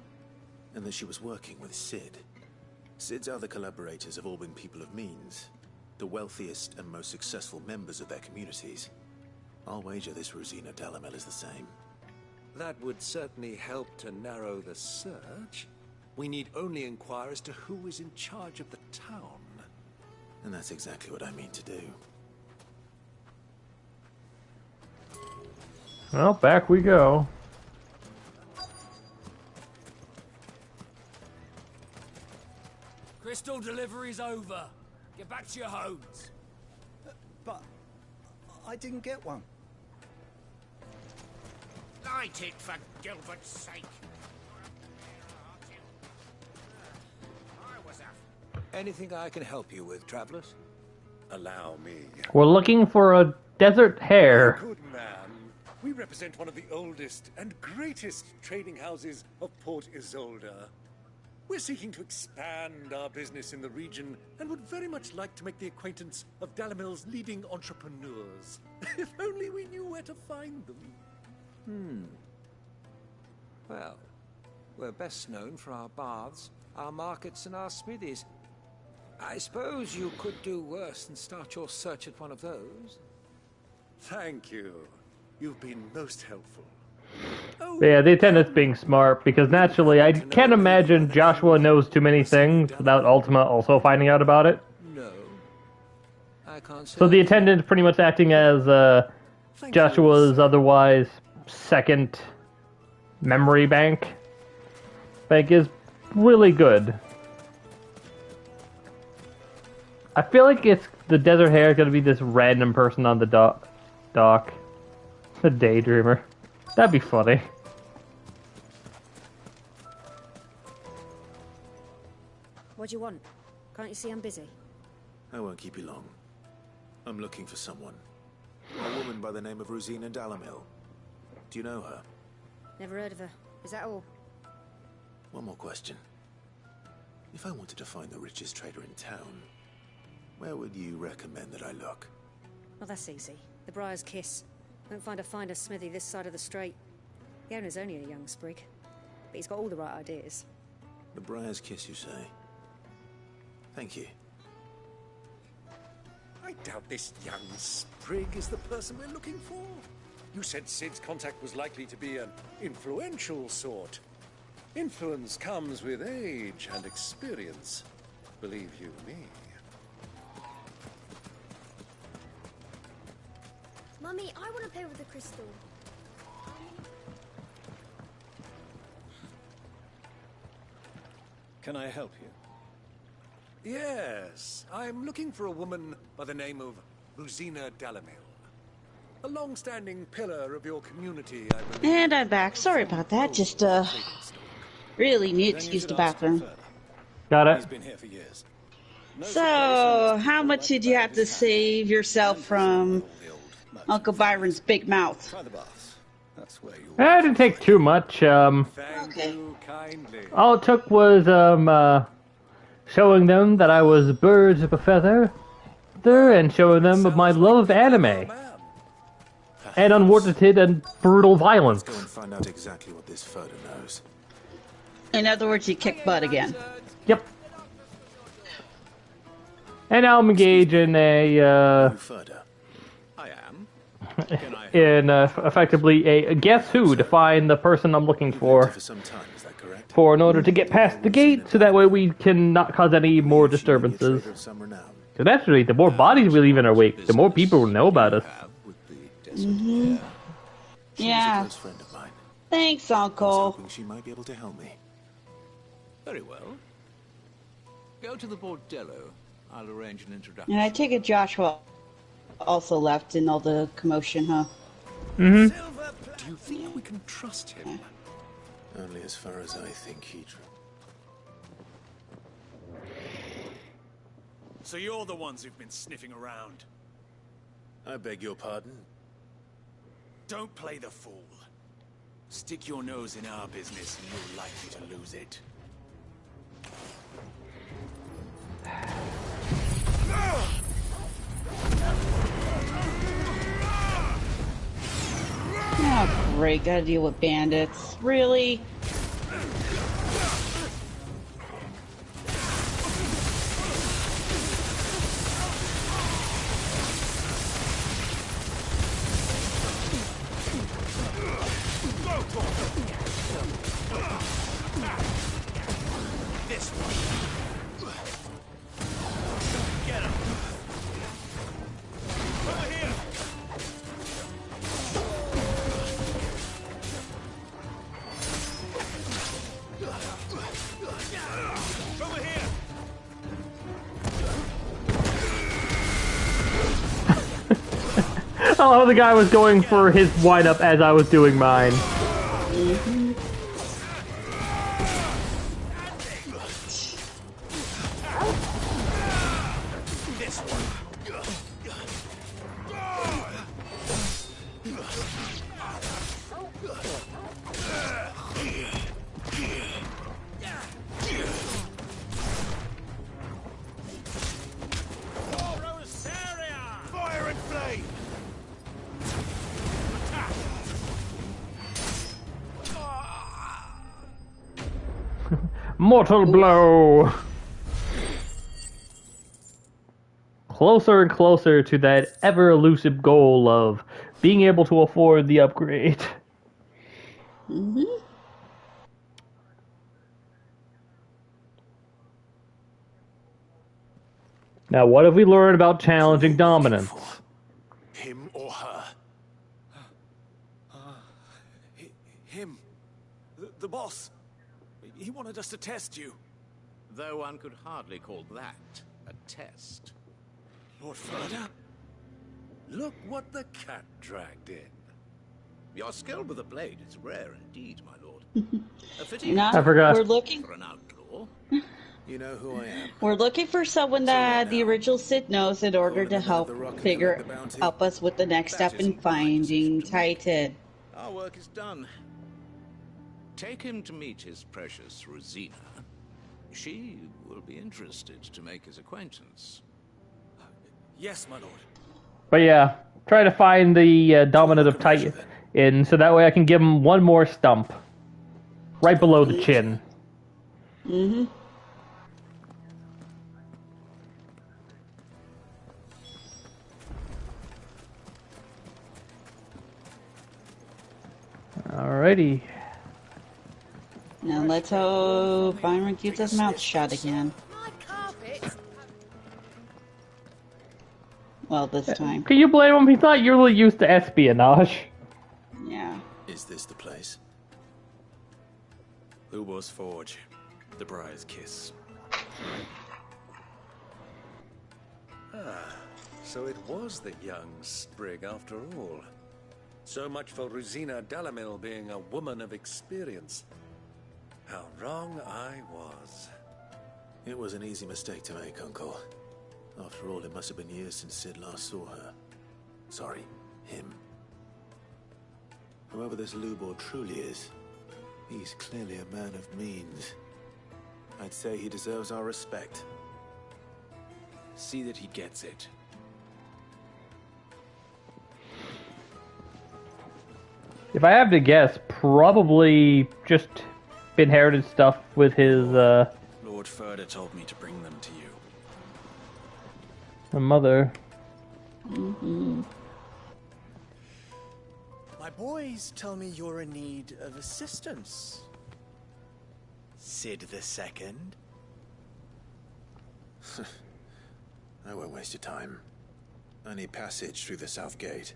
And that she was working with Sid. Sid's other collaborators have all been people of means, the wealthiest and most successful members of their communities. I'll wager this Rosina Dalamil is the same. That would certainly help to narrow the search. We need only inquire as to who is in charge of the town. And that's exactly what I mean to do. Well, back we go. Crystal delivery's over. Get back to your homes. But I didn't get one. Light it, for Gilbert's sake. Anything I can help you with, travelers? Allow me. We're looking for a desert hare. Good man. We represent one of the oldest and greatest trading houses of Port Isolde. We're seeking to expand our business in the region and would very much like to make the acquaintance of Dalamil's leading entrepreneurs. If only we knew where to find them. Well, we're best known for our baths, our markets, and our smithies. I suppose you could do worse than start your search at one of those. Thank you. You've been most helpful. Yeah, the attendant's being smart, because naturally, I can't imagine Joshua knows too many things without Ultima also finding out about it. No. I can't say. So the attendant's pretty much acting as Joshua's otherwise second memory bank. Bank is really good. I feel like it's the Desert Hare is going to be this random person on the dock. The daydreamer. That'd be funny. What do you want? Can't you see I'm busy? I won't keep you long. I'm looking for someone. A woman by the name of Rosina Dalamil. Do you know her? Never heard of her. Is that all? One more question. If I wanted to find the richest trader in town, where would you recommend that I look? Well, that's easy. The Briar's Kiss. Won't find a finer smithy this side of the strait. The owner's only a young sprig, but he's got all the right ideas. The Briar's Kiss, you say? Thank you. I doubt this young sprig is the person we're looking for. You said Sid's contact was likely to be an influential sort. Influence comes with age and experience. Believe you me. Mummy, I want to play with the crystal. Can I help you? Yes, I'm looking for a woman by the name of Rosina Dalamil. A long-standing pillar of your community, I believe. And I'm back. Sorry about that. Just, really needed to use the bathroom. Got it. He's been here for years. So, how much did you have to save yourself from Uncle Byron's big mouth? Try the baths. That's where you. It didn't take too much. Okay. All it took was showing them that I was birds of a feather, and showing them my love of anime and unwarranted and brutal violence. Let's go and find out exactly what this photo knows. In other words, you kicked butt again. Yep. And now I'm engaged in a I am. in effectively a guess who to find the person I'm looking for. For some time, is that correct? For in order to get past the gate, so that way we can not cause any more disturbances. So naturally, the more bodies we leave in our wake, the more people will know about us. Mm-hmm. Yeah. Close friend of mine. Thanks, I was Uncle. hoping she might be able to help me. Very well. Go to the bordello. I'll arrange an introduction. And I take it Joshua also left in all the commotion, huh? Mm-hmm. Do you think we can trust him? Only as far as I think he... So you're the ones who've been sniffing around. I beg your pardon? Don't play the fool. Stick your nose in our business and you're likely to lose it. Oh, great. Gotta deal with bandits. Really? This one. Get him. Over here. Over here. Oh, the guy was going for his wind-up as I was doing mine. This one. Fire and flame. Mortal blow! Closer and closer to that ever-elusive goal of being able to afford the upgrade. Mm-hmm. Now, what have we learned about challenging dominance? Him or her? Him. The boss. He wanted us to test you. Though one could hardly call that a test. Lord Furder? Look what the cat dragged in. Your skill with the blade is rare indeed, my lord. A fitting I forgot. We're looking for an outlaw. You know who I am. We're looking for someone that the original Sith knows in order to help us with the next step in finding Titan. Our work is done. Take him to meet his precious Rosina. She will be interested to make his acquaintance. Yes, my lord. But yeah, try to find the dominant of Titan, and so that way I can give him one more stump. Right below the chin. Mm-hmm. Alrighty. Now let's hope Byron keeps his mouth shut again. Well, this time. Can you blame him? He's not usually used to espionage. Yeah. Is this the place? Hugo's Forge. The Briar's Kiss. Ah, so it was the young sprig after all. So much for Rosina Dalamil being a woman of experience. How wrong I was. It was an easy mistake to make, Uncle. After all, it must have been years since Sid last saw her. Sorry, him. Whoever this Lubor truly is, he's clearly a man of means. I'd say he deserves our respect. See that he gets it. If I have to guess, probably just inherited stuff with his, Lord Furder told me to bring them to you. mother. Mm-hmm. My boys tell me you're in need of assistance. Sid the Second. I won't waste your time. I need passage through the south gate.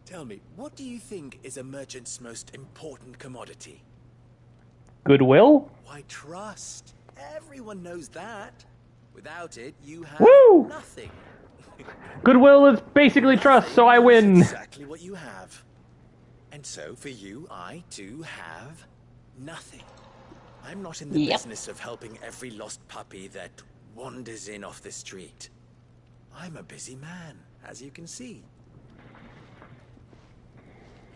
Tell me, what do you think is a merchant's most important commodity? Goodwill? Why, trust. Everyone knows that. Without it, you have Woo! nothing. Goodwill is basically trust, so I win. Exactly what you have. And so, for you, I, too, have nothing. I'm not in the business of helping every lost puppy that wanders in off the street. I'm a busy man, as you can see.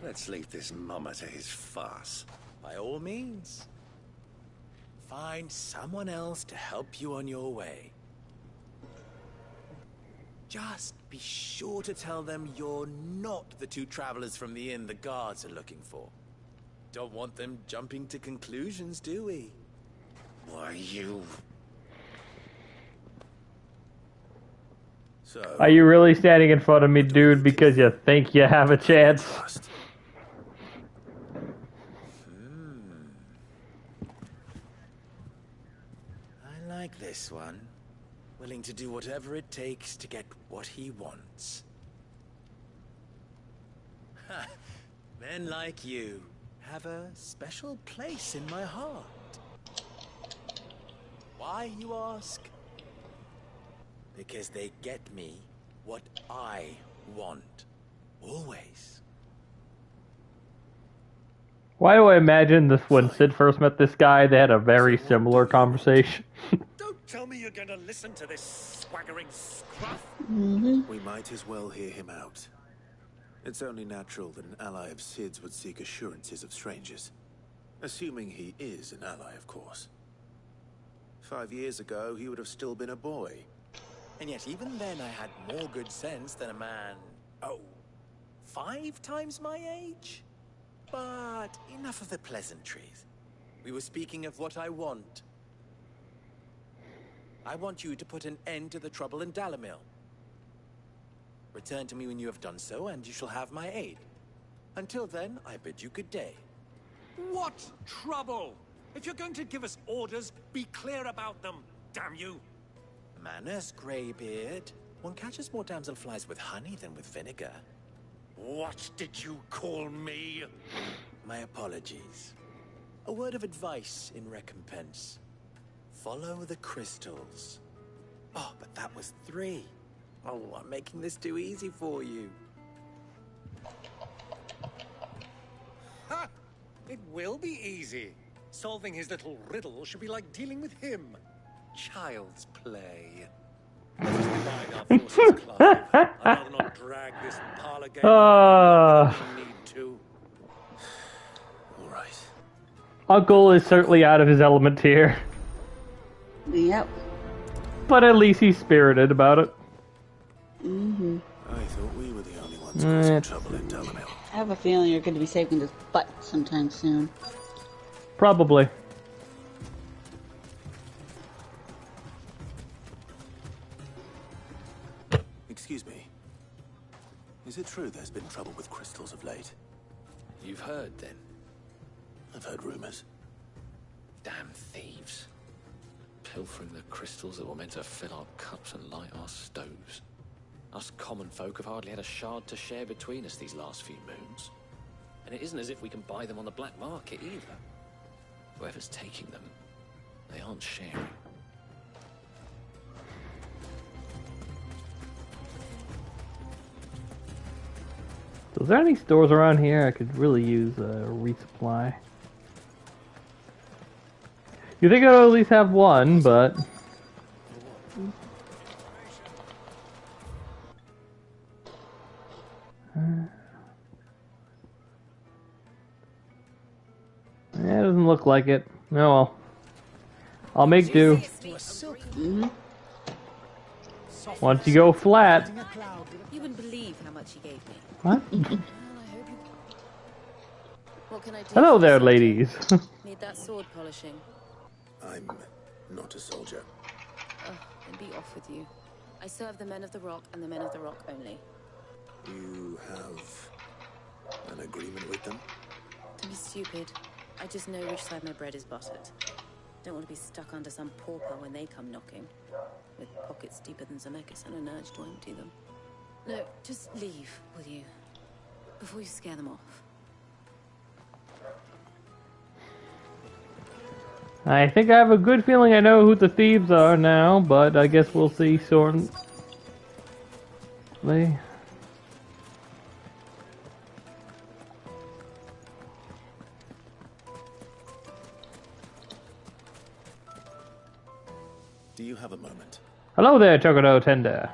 Let's leave this mummer to his farce. By all means. Find someone else to help you on your way. Just be sure to tell them you're not the two travelers from the inn the guards are looking for. Don't want them jumping to conclusions, do we? Why, you... So... Are you really standing in front of me, dude, because you think you have a chance? I like this one. Willing to do whatever it takes to get what he wants. Men like you have a special place in my heart. Why, you ask? Because they get me what I want. Always. Why do I imagine this when Sid first met this guy, they had a very similar conversation? Don't tell me you're going to listen to this swaggering scruff. We might as well hear him out. It's only natural that an ally of Sid's would seek assurances of strangers. Assuming he is an ally, of course. 5 years ago, he would have still been a boy. And yet even then I had more good sense than a man, 5 times my age? But enough of the pleasantries. We were speaking of what I want. I want you to put an end to the trouble in Dalamil. Return to me when you have done so, and you shall have my aid. Until then, I bid you good day. What trouble? If you're going to give us orders, be clear about them, damn you! Manners, Greybeard. One catches more damselflies with honey than with vinegar. What did you call me? My apologies. A word of advice in recompense. Follow the crystals. Oh, but that was 3. Oh, I'm making this too easy for you. Ha! It will be easy. Solving his little riddle should be like dealing with him. Child's play. Let us divide our forces, Clive. I'd rather not drag this parlor game on than we need to. All right. Uncle is certainly out of his element here. Yep. But at least he's spirited about it. I thought we were the only ones causing trouble in Dalamil. I have a feeling you're going to be saving this butt sometime soon. Probably. Excuse me. Is it true there's been trouble with crystals of late? You've heard, then? I've heard rumors. Damn thieves. Pilfering the crystals that were meant to fill our cups and light our stoves. Us common folk have hardly had a shard to share between us these last few moons. And it isn't as if we can buy them on the black market either. Whoever's taking them, they aren't sharing. So is there any stores around here I could really use a resupply? You think I'll at least have one, but... Yeah, it doesn't look like it. Oh well. I'll make do. Once you go flat... You wouldn't believe how much he gave me. What? What can I do? Hello there, ladies. Need that sword polishing. I'm not a soldier. Oh, then be off with you. I serve the men of the rock and the men of the rock only. You have an agreement with them? Don't be stupid. I just know which side my bread is buttered. Don't want to be stuck under some pauper when they come knocking. With pockets deeper than Zemeckis and an urge to empty them. No, just leave, will you? Before you scare them off. I think I have a good feeling I know who the thieves are now, but I guess we'll see shortly. Do you have a moment? Hello there, Chocodo Tender.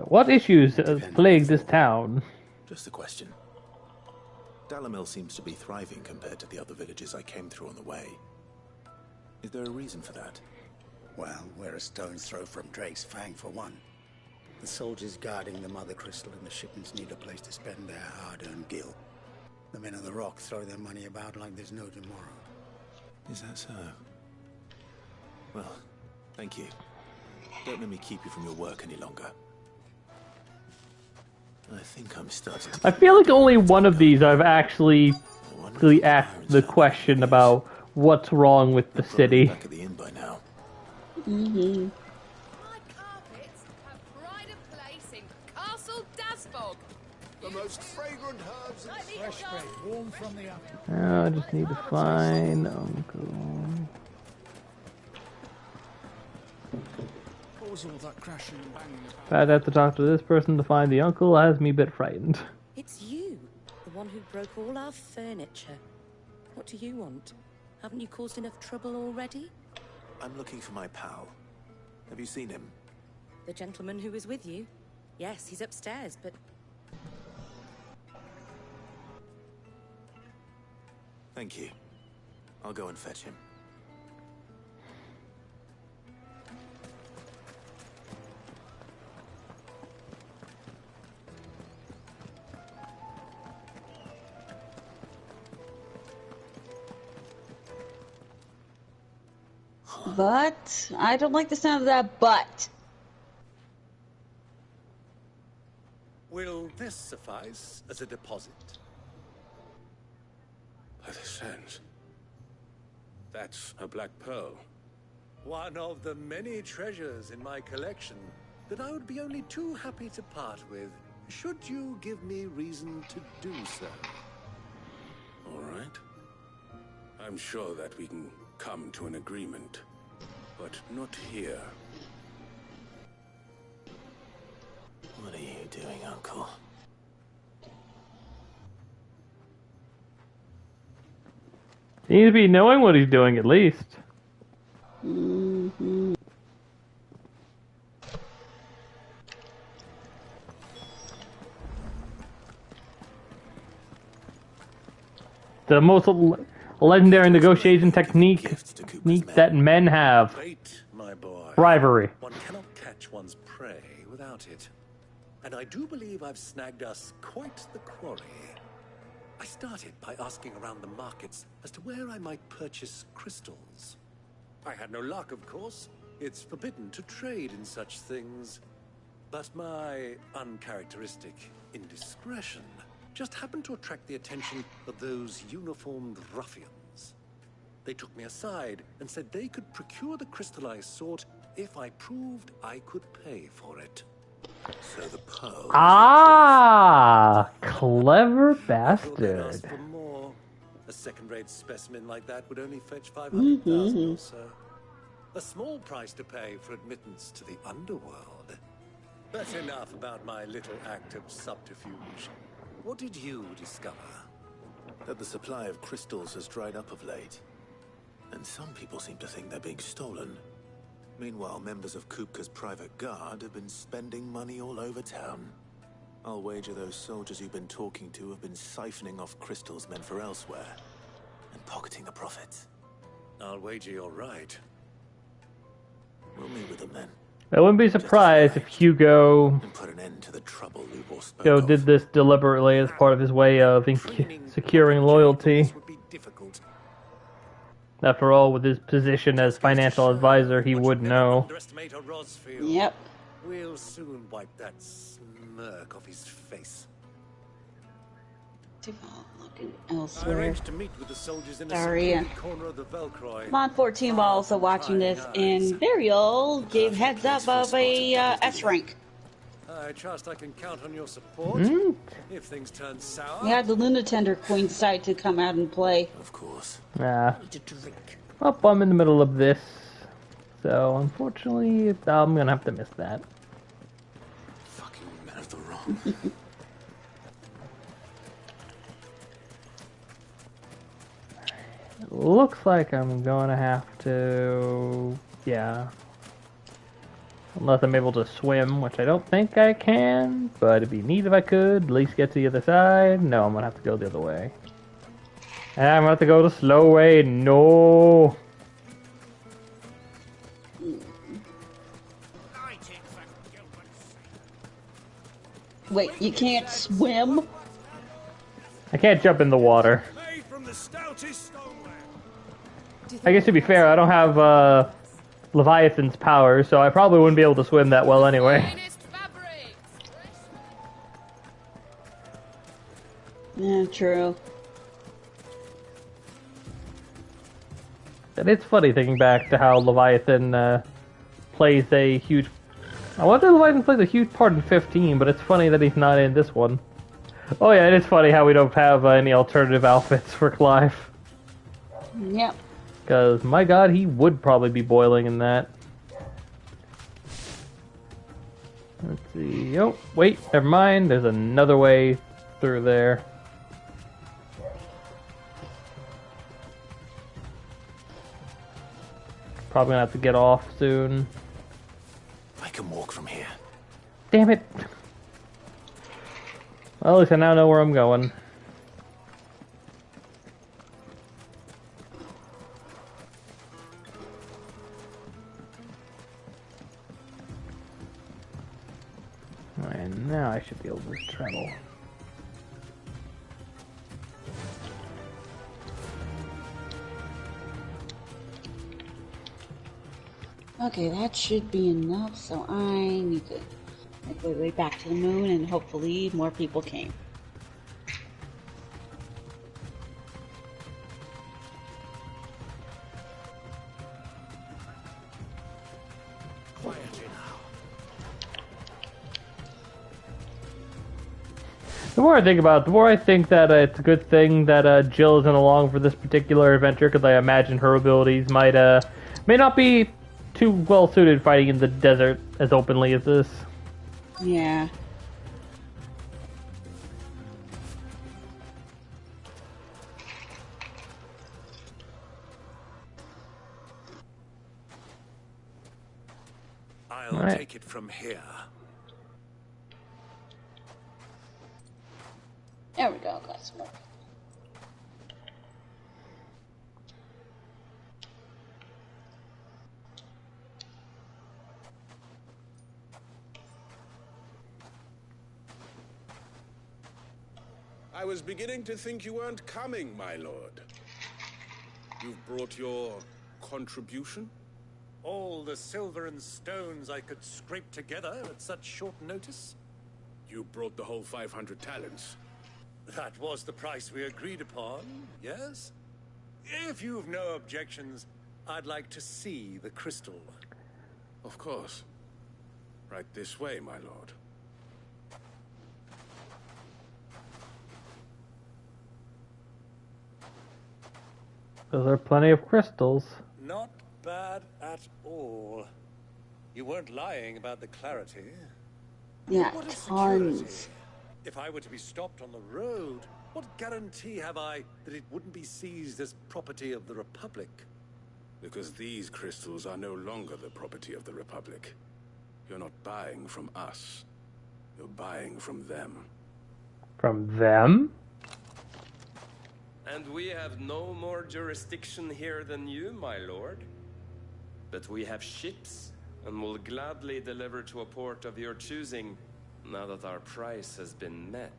What issues plague this town? Just a question. Dalamil seems to be thriving compared to the other villages I came through on the way. Is there a reason for that? Well, we're a stone's throw from Drake's Fang, for one. The soldiers guarding the Mother Crystal and the shipments need a place to spend their hard-earned gil. The men of the Rock throw their money about like there's no tomorrow. Is that so? Well, thank you. Don't let me keep you from your work any longer. I think I'm starting to... I feel like only one of these I've actually really asked the question about what's wrong with the city. Back at the inn by now. Mm-hmm. My carpets have pride of place in Castle Dasbog. The most fragrant herbs and fresh bread, warm from the oven. I just need to find Uncle. What was all that crashing and banging about? If I'd have to talk to this person to find the uncle, has me a bit frightened. It's you, the one who broke all our furniture. What do you want? Haven't you caused enough trouble already? I'm looking for my pal. Have you seen him? The gentleman who was with you? Yes, he's upstairs, but... Thank you. I'll go and fetch him. But I don't like the sound of that but. Will this suffice as a deposit? By the sands. That's a black pearl. One of the many treasures in my collection that I would be only too happy to part with, should you give me reason to do so. All right. I'm sure that we can come to an agreement, but not here. What are you doing, Uncle? He needs to be knowing what he's doing at least. Mm-hmm. The most legendary negotiation technique that men have. Wait, my boy. Bribery. One cannot catch one's prey without it. And I do believe I've snagged us quite the quarry. I started by asking around the markets as to where I might purchase crystals. I had no luck, of course. It's forbidden to trade in such things. But my uncharacteristic indiscretion just happened to attract the attention of those uniformed ruffians. They took me aside and said they could procure the crystal I sought if I proved I could pay for it. So the pearl... Ah, clever bastard. For more. A second-rate specimen like that would only fetch 500,000 or so. A small price to pay for admittance to the underworld. But enough about my little act of subterfuge. What did you discover? That the supply of crystals has dried up of late. And some people seem to think they're being stolen. Meanwhile, members of Kupka's private guard have been spending money all over town. I'll wager those soldiers you've been talking to have been siphoning off crystals meant for elsewhere, and pocketing the profits. I'll wager you're right. We'll meet with them then. I wouldn't be surprised if Hugo Put an end to the trouble Lubor spoke Hugo of. did this deliberately as part of his way of securing loyalty. After all, with his position as financial advisor, he would know. Yep. We'll soon wipe that smirk off his face. Looking I elsewhere. arranged to meet with the soldiers in a Sorry. secluded corner of the Velcroy. I'm on 14 while also watching this, and Burial gave heads up of a S rank. I trust I can count on your support if things turn sour. We had the Lunatender coincide to come out and play. Of course. Nah. Need a drink. Oh, I'm in the middle of this. So, unfortunately, I'm gonna have to miss that. Fucking men of the wrong. Looks like I'm gonna have to... yeah. Unless I'm able to swim, which I don't think I can, but it'd be neat if I could at least get to the other side. No, I'm gonna have to go the other way. And I'm gonna have to go the slow way. No! Wait, you can't swim? I can't jump in the water. I guess to be fair, I don't have Leviathan's power, so I probably wouldn't be able to swim that well anyway. Yeah, true. And it's funny thinking back to how Leviathan plays a huge... I wonder if Leviathan plays a huge part in 15, but it's funny that he's not in this one. Oh yeah, it is funny how we don't have any alternative outfits for Clive. Yep. Because, my god, he would probably be boiling in that. Let's see... oh, wait, never mind. There's another way through there. Probably gonna have to get off soon. I can walk from here. Damn it! Well, at least I now know where I'm going. And now I should be able to travel. Okay, that should be enough, so I need to make my way back to the moon and hopefully more people came. The more I think about it, the more I think that it's a good thing that Jill isn't along for this particular adventure, because I imagine her abilities may not be too well suited fighting in the desert as openly as this. Yeah. I'll take it from here. There we go, got some more. I was beginning to think you weren't coming, my lord. You've brought your contribution? All the silver and stones I could scrape together at such short notice? You brought the whole 500 talents. That was the price we agreed upon, yes? If you've no objections, I'd like to see the crystal. Of course. Right this way, my lord. Those are plenty of crystals. Not bad at all. You weren't lying about the clarity. Yeah, What is tons. security? If I were to be stopped on the road, what guarantee have I that it wouldn't be seized as property of the Republic? Because these crystals are no longer the property of the Republic. You're not buying from us. You're buying from them. From them? And we have no more jurisdiction here than you, my lord. But we have ships, and will gladly deliver to a port of your choosing, now that our price has been met.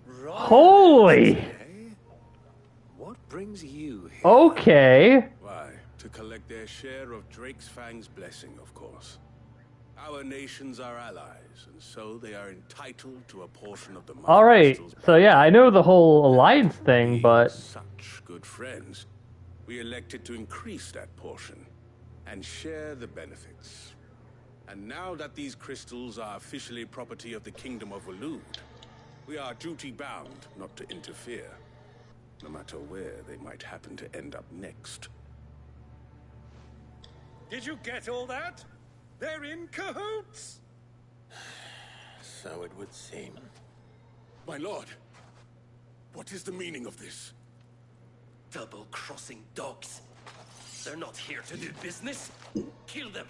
Right. Holy! What brings you here? Okay. Why? To collect their share of Drake's Fang's blessing, of course. Our nations are allies, and so they are entitled to a portion of the Mother Alright, Crystal's so yeah, I know the whole alliance thing, but... such good friends, we elected to increase that portion and share the benefits. And now that these crystals are officially property of the Kingdom of Waloed, we are duty-bound not to interfere, no matter where they might happen to end up next. Did you get all that? They're in cahoots! So it would seem. My lord, what is the meaning of this? Double-crossing dogs. They're not here to do business. Kill them.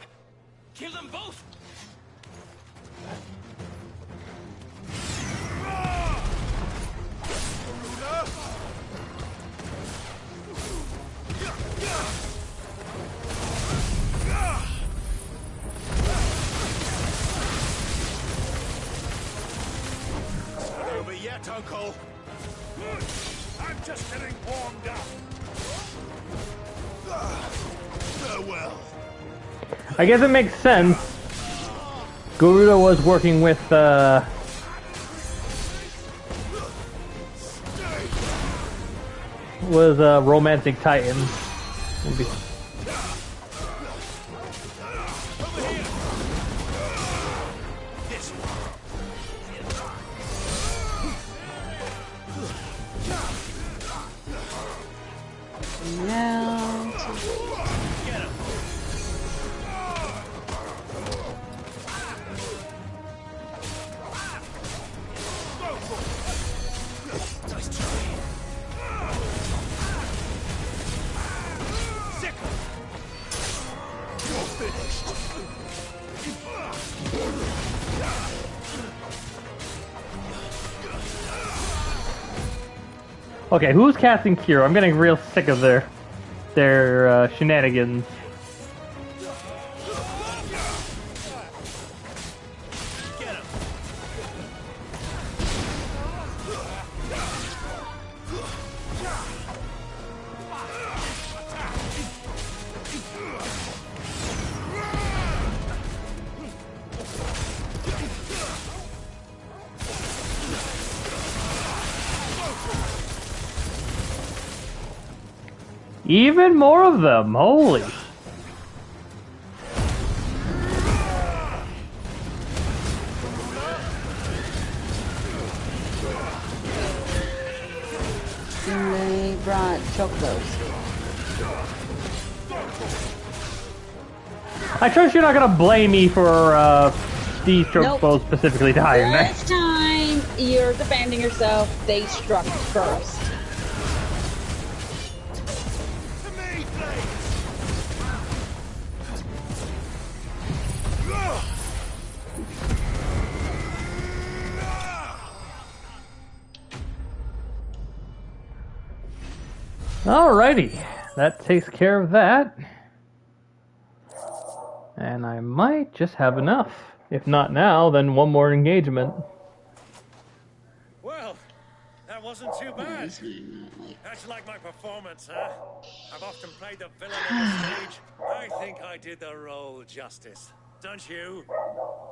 Kill them both! Not over yet, Uncle. I'm just getting warmed up. Farewell. I guess it makes sense. Garuda was working with romantic titan. Now Okay, who's casting Cure? I'm getting real sick of their shenanigans. Even more of them, holy. and they brought chocobos. I trust you're not gonna blame me for these chocobos specifically dying. This time, you're defending yourself. They struck first. Alrighty, that takes care of that. And I might just have enough. If not now, then one more engagement. Well, that wasn't too bad. How'd you like my performance, huh? I've often played the villain on the stage. I think I did the role justice. Don't you?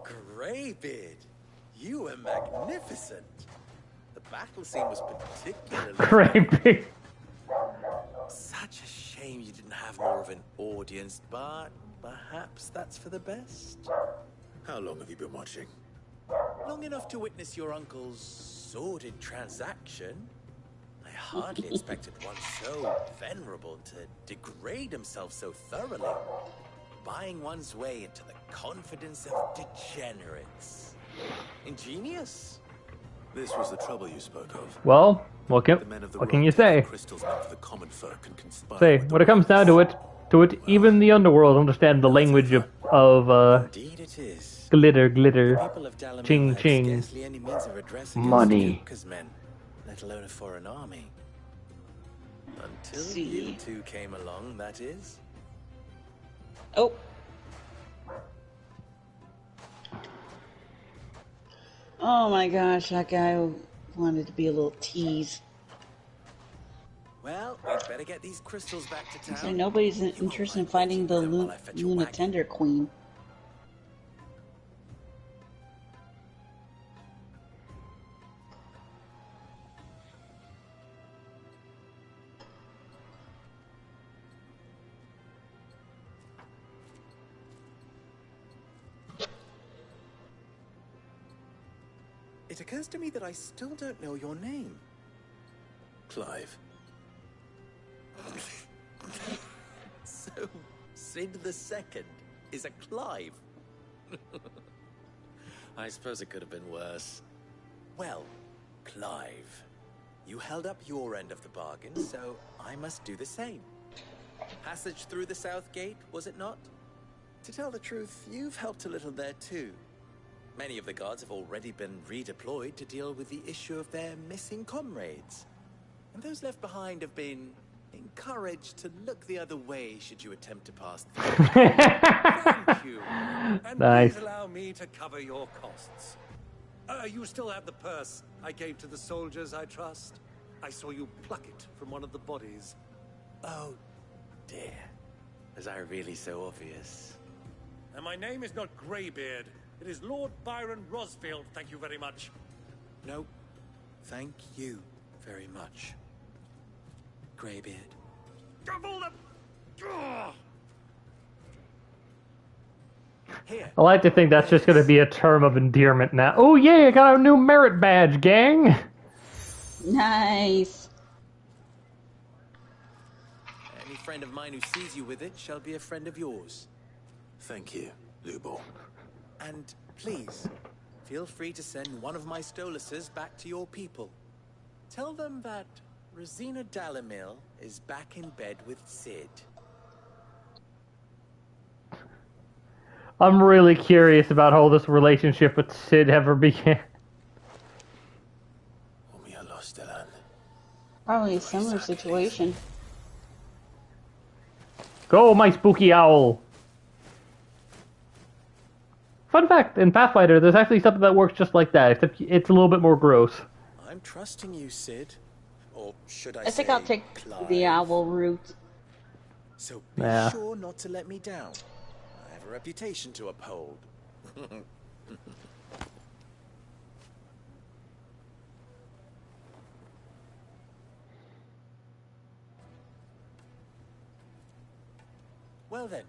Greybeard, you were magnificent. The battle scene was particularly... Greybeard. Such a shame you didn't have more of an audience, but perhaps that's for the best. How long have you been watching? Long enough to witness your uncle's sordid transaction. I hardly expected one so venerable to degrade himself so thoroughly, buying one's way into the confidence of degenerates. Ingenious. This was the trouble you spoke of. Well, what can you say? Crystals meant for the common folk and conspire Say, when it comes down to it, even the underworld understand the language of Indeed it is. glitter, People of Dalamir ching, had ching, scarcely any means of redress against money. Duca's men, let alone a foreign army. Until you two came along, that is. Oh. Oh my gosh, that guy wanted to be a little tease. Well, we'd better get these crystals back to town. So nobody's interested in fighting the Lunatender Queen. It occurs to me that I still don't know your name. Clive. So Sid the Second is a Clive. I suppose it could have been worse. Well, Clive, you held up your end of the bargain, so I must do the same. Passage through the South Gate, was it not? To tell the truth, you've helped a little there too. Many of the guards have already been redeployed to deal with the issue of their missing comrades. And those left behind have been encouraged to look the other way should you attempt to pass through. Thank you. And Nice. please allow me to cover your costs. You still have the purse I gave to the soldiers, I trust? I saw you pluck it from one of the bodies. Oh, dear. Was I really so obvious? And my name is not Greybeard. It is Lord Byron Rosfield, thank you very much. No, thank you very much, Greybeard. Double the... Ugh! Here. I like to think that's just going to be a term of endearment now. Oh yeah, I got a new merit badge, gang! Nice. Any friend of mine who sees you with it shall be a friend of yours. Thank you, Hugo. And please, feel free to send one of my Stoluses back to your people. Tell them that Rosina Dalamil is back in bed with Sid. I'm really curious about how this relationship with Sid ever began. Probably a similar situation. Go, my spooky owl! Fun fact, in Pathfinder, there's actually something that works just like that, except it's a little bit more gross. I'm trusting you, Sid. Or should I I think say, I'll take Clive. the owl route. So be Yeah. sure not to let me down. I have a reputation to uphold. Well then,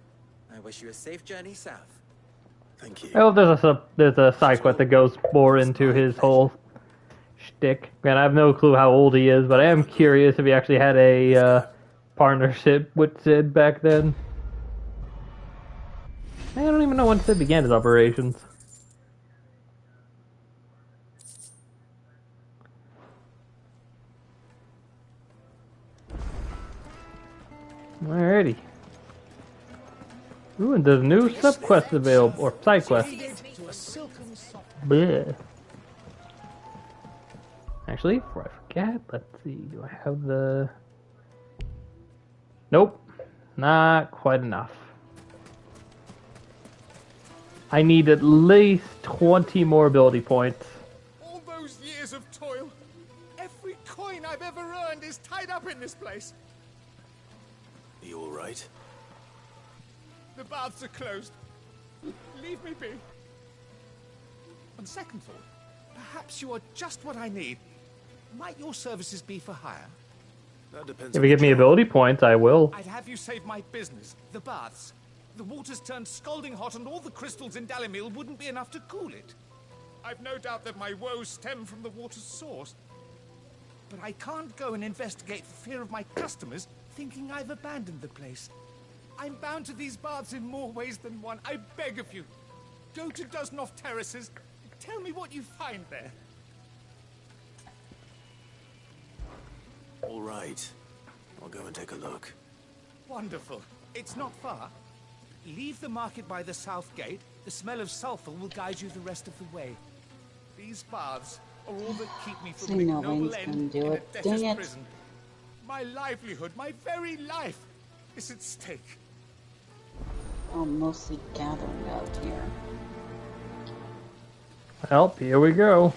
I wish you a safe journey south. Thank you. Oh, there's a side quest that goes more into his whole shtick. And I have no clue how old he is, but I am curious if he actually had a partnership with Sid back then. I don't even know when Sid began his operations. Alrighty. Ooh, and there's new sub-quests available, or side quests. Bleh. Actually, before I forget, let's see, do I have the... Nope, not quite enough. I need at least 20 more ability points. All those years of toil, every coin I've ever earned is tied up in this place. Are you all right? The baths are closed. Leave me be. On second thought, perhaps you are just what I need. Might your services be for hire? That depends. If you give me ability points, I will. I'd have you save my business, the baths. The water's turned scalding hot and all the crystals in Dalamil wouldn't be enough to cool it. I've no doubt that my woes stem from the water's source. But I can't go and investigate for fear of my customers thinking I've abandoned the place. I'm bound to these baths in more ways than one. I beg of you, go to Dusnoff Terraces. Tell me what you find there. All right. I'll go and take a look. Wonderful. It's not far. Leave the market by the south gate. The smell of sulfur will guide you the rest of the way. These baths are all that keep me from See, an no ignoble one's end gonna do in a it. debtor's Dang it. prison. My livelihood, my very life, is at stake. I'm mostly gathering out here. Well, here we go.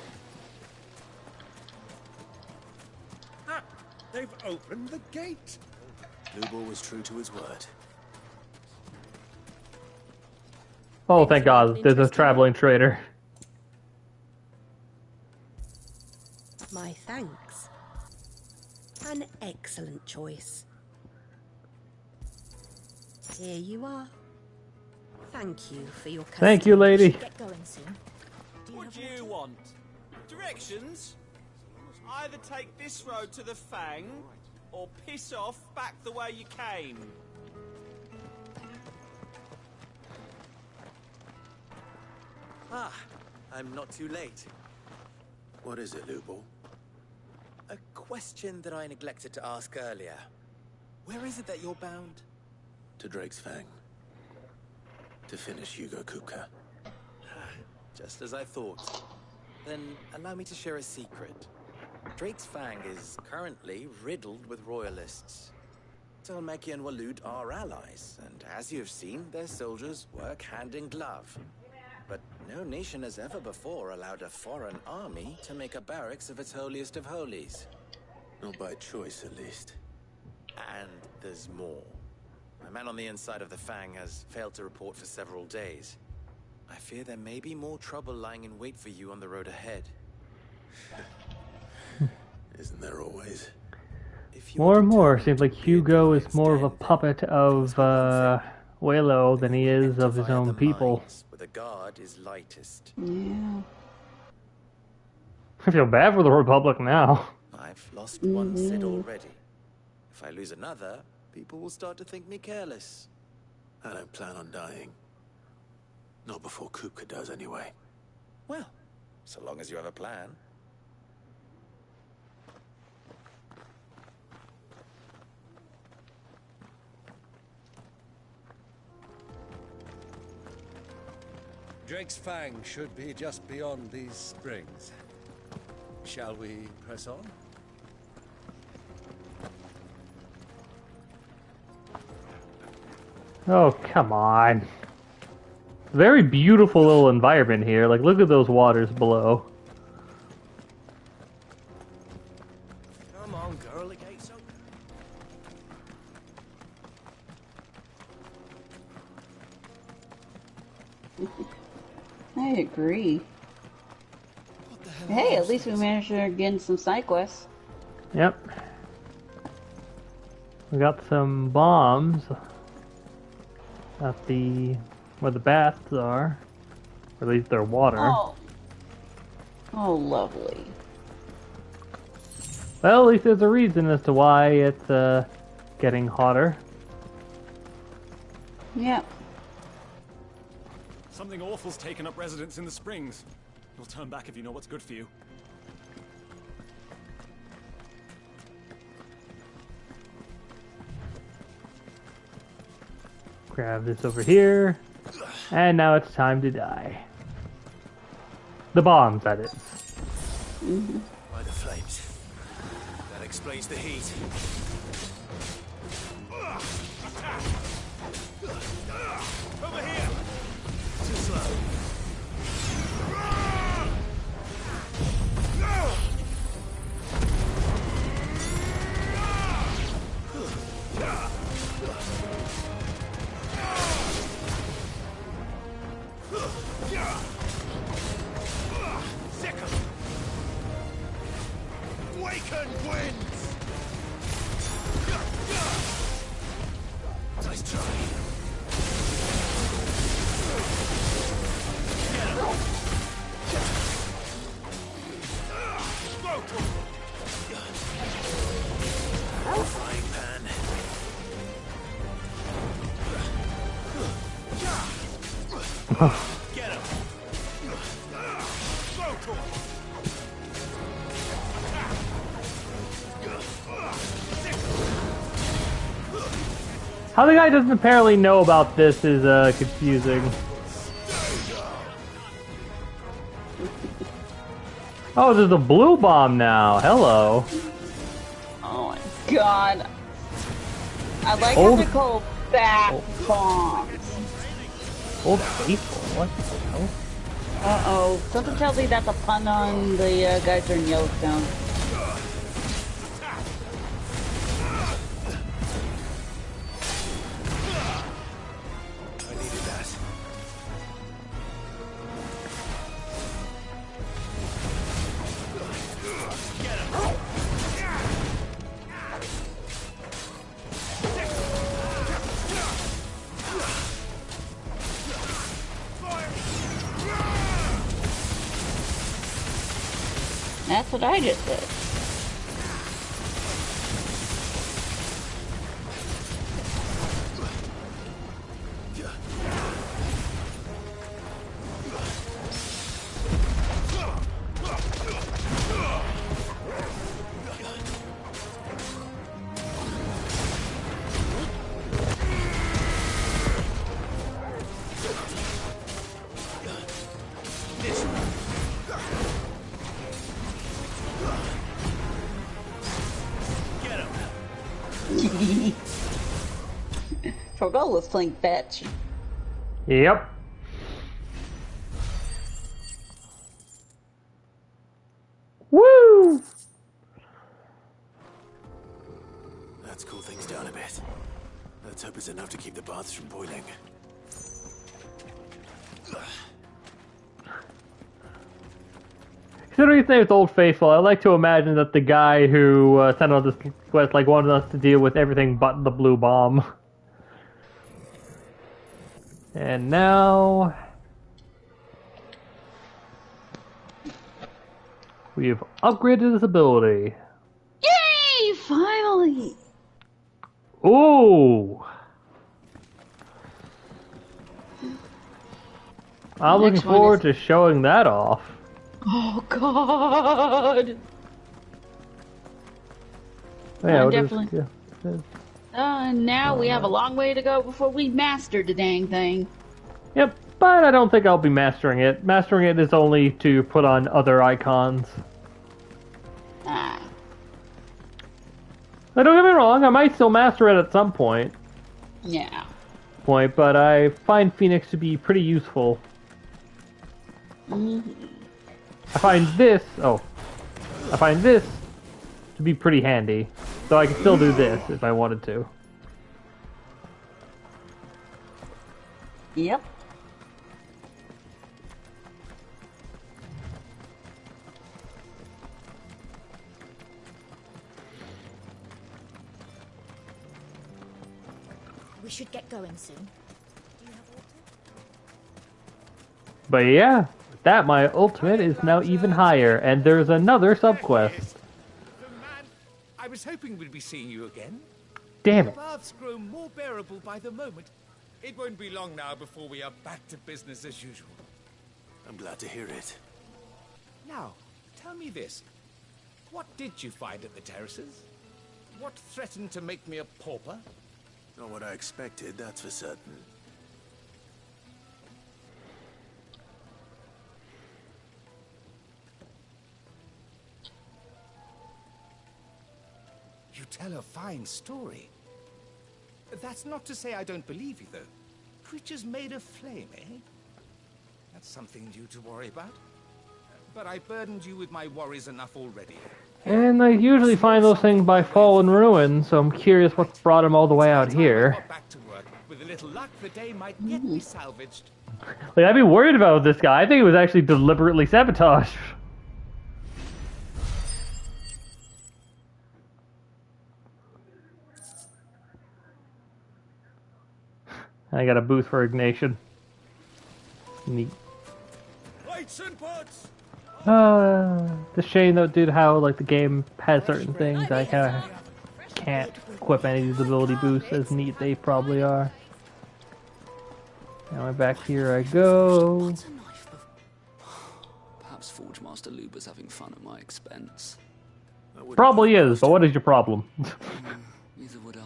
Ah, they've opened the gate. Hugo was true to his word. Oh, thank God, there's a traveling trader. My thanks. An excellent choice. Here you are. Thank you for your custody. Thank you, lady. Get going soon. What do you want? Directions? Either take this road to the Fang, or piss off back the way you came. Ah, I'm not too late. What is it, Hugo? A question that I neglected to ask earlier. Where is it that you're bound? To Drake's Fang. To finish Hugo Kupka. Just as I thought. Then allow me to share a secret. Drake's Fang is currently riddled with royalists. Talmeki and Waloed are allies, and as you've seen, their soldiers work hand in glove. But no nation has ever before allowed a foreign army to make a barracks of its holiest of holies. Not by choice, at least. And there's more. A man on the inside of the Fang has failed to report for several days. I fear there may be more trouble lying in wait for you on the road ahead. Isn't there always? More and more, seems like Hugo is more of a puppet of Walo than he is of his own people. Where the guard is lightest. Yeah. I feel bad for the Republic now. I've lost one Cid already. If I lose another, people will start to think me careless. I don't plan on dying. Not before Kupka does, anyway. Well, so long as you have a plan. Drake's Fang should be just beyond these springs. Shall we press on? Oh, come on. Very beautiful little environment here. Like, look at those waters below. Come on, girl, the gate's open. I agree. Hey, at least we managed to get some side quests. Yep. We got some bombs at where the baths are. Or at least they're water. Oh. Oh, lovely. Well, at least there's a reason as to why it's getting hotter. Yep. Something awful's taken up residence in the springs. You'll turn back if you know what's good for you. Grab this over here. And now it's time to die. The bombs, that is. By the flames. That explains the heat. Over here! Too slow. Waken winds! Nice try. Frying pan. Get him. How the guy doesn't apparently know about this is confusing. Oh, there's a blue bomb now. Hello. Oh my god. I like how they're called bat bombs. Old Faithful? What the hell? Uh-oh. Something tells me that's a pun on the guys who are in Yellowstone. That's what I just did. Torgal was playing fetch. Yep. Woo! Let's cool things down a bit. Let's hope it's enough to keep the baths from boiling. Considering his name is Old Faithful, I like to imagine that the guy who sent out this quest wanted us to deal with everything but the blue bomb. And now we've upgraded this ability. Yay! Finally! Ooh! I'm looking forward to showing that off. Oh God! Yeah, definitely. Now we have a long way to go before we master the dang thing. Yep, but I don't think I'll be mastering it. Mastering it is only to put on other icons. Ah. Now, don't get me wrong, I might still master it at some point. Yeah. But I find Phoenix to be pretty useful. I find this to be pretty handy. So I can still do this if I wanted to. Yep. We should get going soon. But yeah, with that my ultimate is now even higher, and there's another subquest. I was hoping we'd be seeing you again. Damn it. The baths grow more bearable by the moment. It won't be long now before we are back to business as usual. I'm glad to hear it. Now, tell me this. What did you find at the terraces? What threatened to make me a pauper? Not what I expected, that's for certain. You tell a fine story. That's not to say I don't believe you, though. Creatures made of flame, eh? That's something new to worry about. But I burdened you with my worries enough already. And I usually find those things by fallen ruins, so I'm curious what brought him all the way out here. Back to work. With a little luck, the day might yet be salvaged. Like, I'd be worried about this guy. I think it was actually deliberately sabotaged. I got a boost for Ignatian. Neat. The shame though, dude, how like the game has certain things I kind of can't equip any of these ability boosts as neat they probably are. Now back here I go. Perhaps Forge Master Luber's having fun at my expense. Probably is, but what is your problem? Neither would I.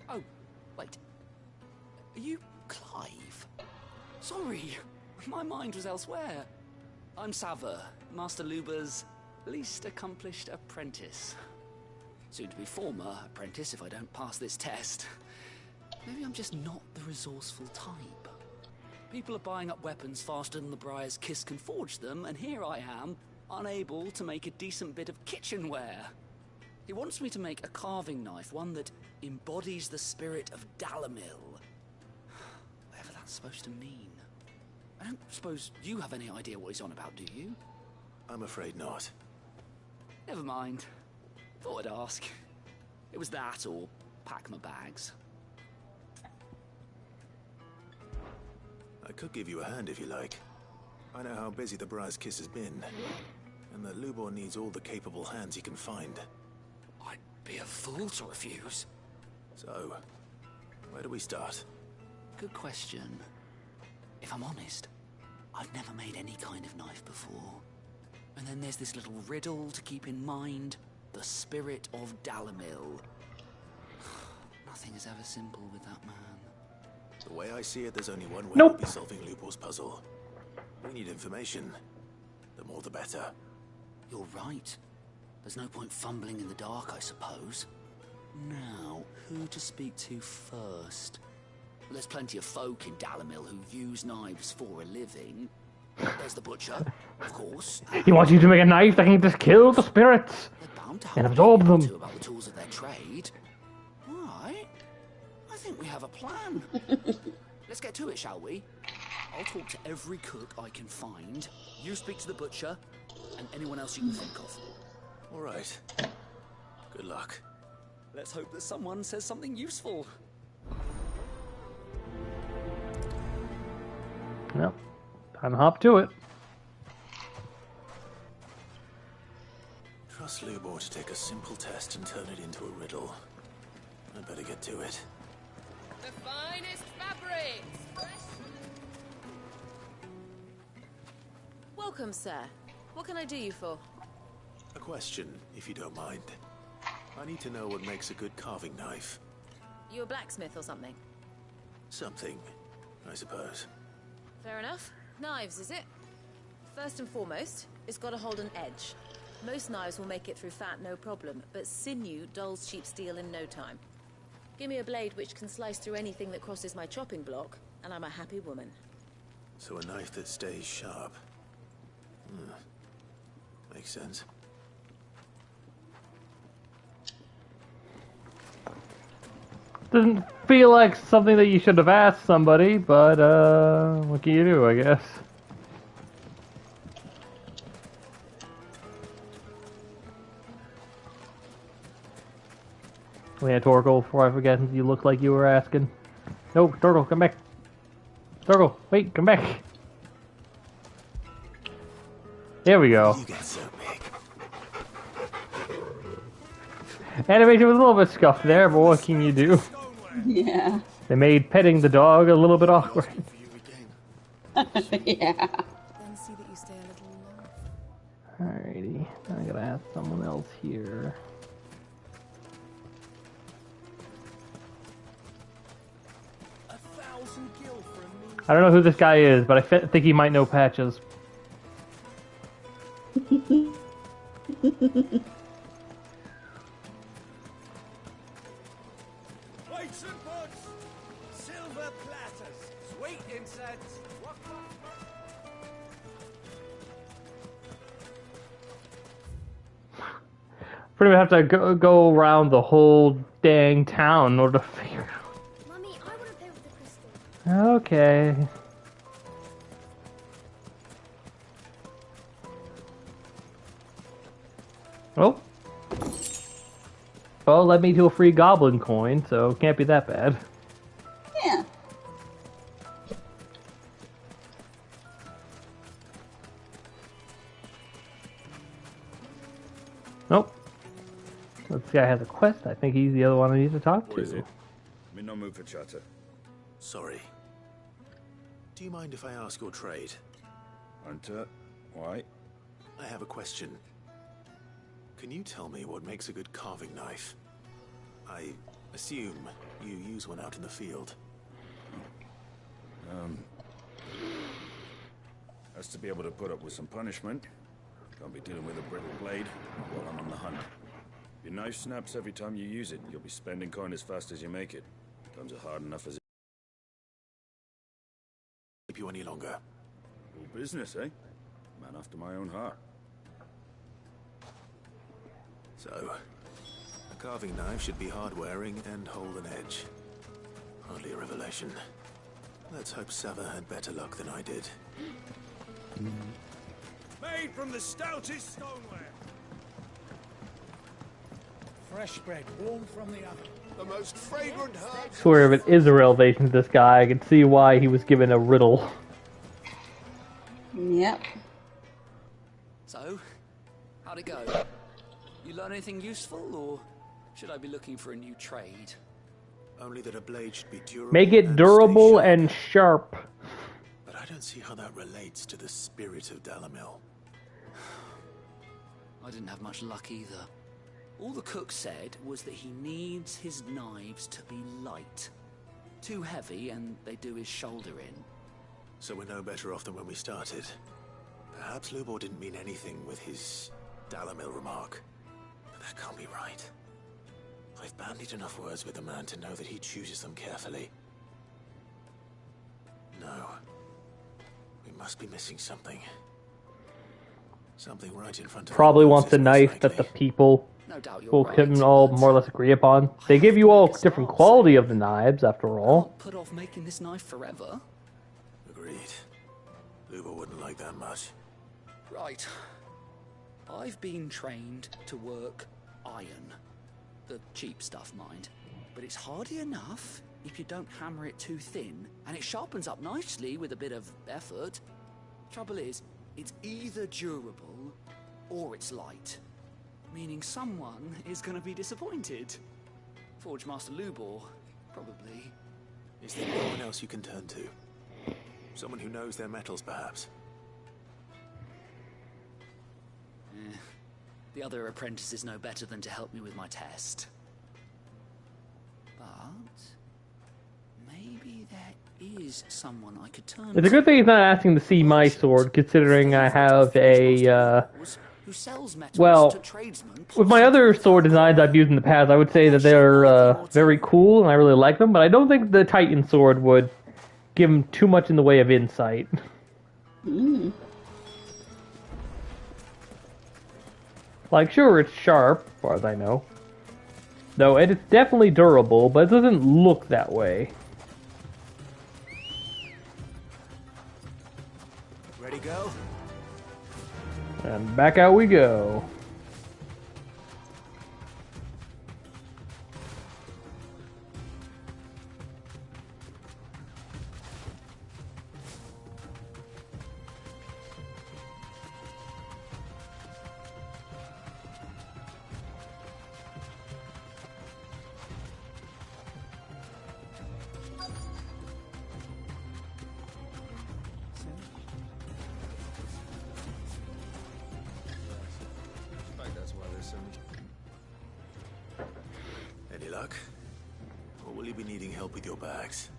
Oh, wait. Are you Clive? Sorry, my mind was elsewhere. I'm Sava, Master Luber's least accomplished apprentice. Soon to be former apprentice if I don't pass this test. Maybe I'm just not the resourceful type. People are buying up weapons faster than the Briar's Kiss can forge them, and here I am, unable to make a decent bit of kitchenware. He wants me to make a carving knife, one that embodies the spirit of Dalamil. Whatever that's supposed to mean. I don't suppose you have any idea what he's on about, do you? I'm afraid not. Never mind. Thought I'd ask. It was that or pack my bags. I could give you a hand if you like. I know how busy the Briar's Kiss has been, and that Lubor needs all the capable hands he can find. I'd be a fool to refuse. So, where do we start? Good question. If I'm honest, I've never made any kind of knife before. And then there's this little riddle to keep in mind. The spirit of Dalamil. Nothing is ever simple with that man. The way I see it, there's only one way Nope. to be solving Lubor's puzzle. We need information. The more the better. You're right. There's no point fumbling in the dark, I suppose. Now, who to speak to first? Well, there's plenty of folk in Dalamil who use knives for a living. There's the butcher, of course. He wants you to make a knife that can just kill the spirits and absorb them. About the tools of their trade. All right. I think we have a plan. Let's get to it, shall we? I'll talk to every cook I can find. You speak to the butcher and anyone else you can think of. All right. Good luck. Let's hope that someone says something useful. Well, time to hop to it. Trust Lubor to take a simple test and turn it into a riddle. I'd better get to it. The finest fabrics! Welcome, sir. What can I do you for? A question, if you don't mind. I need to know what makes a good carving knife. You a blacksmith or something? Something, I suppose. Fair enough. Knives, is it? First and foremost, it's got to hold an edge. Most knives will make it through fat, no problem, but sinew dulls cheap steel in no time. Give me a blade which can slice through anything that crosses my chopping block, and I'm a happy woman. So a knife that stays sharp. Makes sense. Doesn't feel like something that you should have asked somebody, but what can you do, I guess? Oh yeah, Torgal, before I forget, you look like you were asking. No, Torgal, come back. Torgal, wait, come back. There we go. You get so big. Animation was a little bit scuffed there, but what can you do? Yeah. They made petting the dog a little bit awkward. Yeah. Then see that you stay a little longer. Alrighty, I gotta ask someone else here. I don't know who this guy is, but I think he might know Patches. Plates and pots, silver platters, sweet incense. Pretty much have to go around the whole dang town in order to figure it out. Mummy, I want to play with the crystal. Okay. Oh. Well, led me to a free goblin coin, so it can't be that bad. Yeah. Nope. This guy has a quest. I think he's the other one I need to talk What is to. it? I'm in no mood for chatter. Sorry. Do you mind if I ask your trade? Hunter, why? I have a question. Can you tell me what makes a good carving knife? I assume you use one out in the field. Has to be able to put up with some punishment. Can't be dealing with a brittle blade while I'm on the hunt. Your knife snaps every time you use it. You'll be spending coin as fast as you make it. Times are hard enough as it. Keep you any longer. All business, eh? Man after my own heart. So, a carving knife should be hard-wearing and hold an edge. Hardly a revelation. Let's hope Sava had better luck than I did. Made from the stoutest stoneware. Fresh bread, warm from the oven. The most fragrant herb. Swear if it is a revelation to this guy, I can see why he was given a riddle. Yep. So, how'd it go? You learn anything useful, or should I be looking for a new trade? Only that a blade should be durable. Make it durable and sharp. But I don't see how that relates to the spirit of Dalamil. I didn't have much luck either. All the cook said was that he needs his knives to be light. Too heavy and they do his shoulder in. So we're no better off than when we started. Perhaps Lubor didn't mean anything with his Dalamil remark. But that can't be right. I've bandied enough words with the man to know that he chooses them carefully. No. We must be missing something. Something right in front of Probably wants a knife that the people can all more or less agree upon. They give you all different quality of the knives, after all. Put off making this knife forever. Agreed. Luba wouldn't like that much. Right. I've been trained to work iron. The cheap stuff, mind. But it's hardy enough if you don't hammer it too thin, and it sharpens up nicely with a bit of effort. Trouble is, it's either durable or it's light. Meaning someone is going to be disappointed. Forge Master Lubor, probably. Is there no one else you can turn to? Someone who knows their metals, perhaps? The other apprentices know better than to help me with my test. But maybe there is someone I could turn to. It's a good thing he's not asking to see my sword, considering I have a, well, with my other sword designs I've used in the past, I would say that they're very cool, and I really like them, but I don't think the Titan sword would give him too much in the way of insight. Mm. Like, sure, it's sharp, as far as I know. Though, and it's definitely durable, but it doesn't look that way. Ready, go? And back out we go. Any luck? Or will you be needing help with your bags?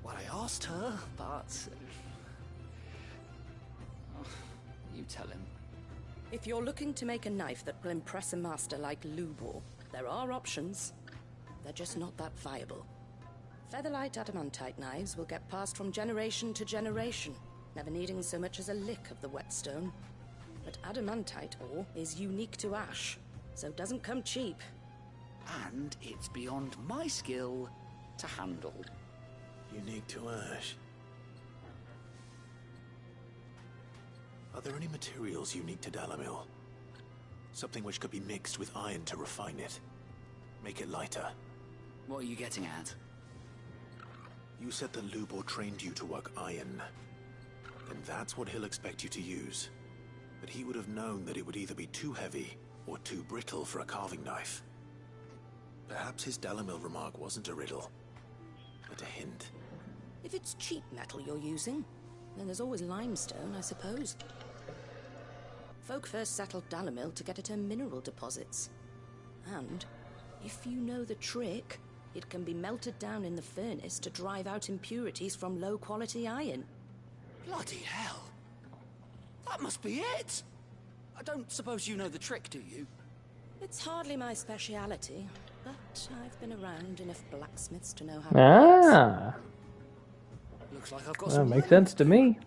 Well, I asked her, but... you tell him. If you're looking to make a knife that will impress a master like Lubor, there are options. They're just not that viable. Featherlight adamantite knives will get passed from generation to generation, never needing so much as a lick of the whetstone. But adamantite ore is unique to ash, so it doesn't come cheap. And it's beyond my skill to handle. Unique to ash. Are there any materials unique to Dalamil? Something which could be mixed with iron to refine it. Make it lighter. What are you getting at? You said that Lubor trained you to work iron. Then that's what he'll expect you to use. But he would have known that it would either be too heavy or too brittle for a carving knife. Perhaps his Dalamil remark wasn't a riddle, but a hint. If it's cheap metal you're using, then there's always limestone, I suppose. Folk first settled Dalamil to get at her mineral deposits. And, if you know the trick, it can be melted down in the furnace to drive out impurities from low-quality iron. Bloody hell! That must be it! I don't suppose you know the trick, do you? It's hardly my speciality, but I've been around enough blacksmiths to know how Ah! Looks like I've got That some makes learning sense to me.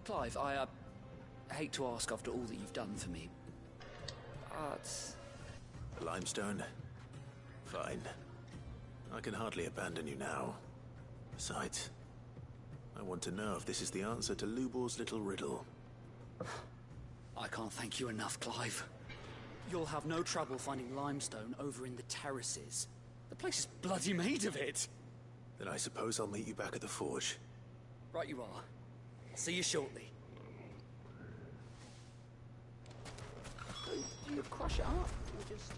Clive, I hate to ask after all that you've done for me, but... Limestone? Fine. I can hardly abandon you now. Besides, I want to know if this is the answer to Lubor's little riddle. I can't thank you enough, Clive. You'll have no trouble finding limestone over in the terraces. The place is bloody made of it. Then I suppose I'll meet you back at the forge. Right you are. See you shortly. Do you crush it up, or just...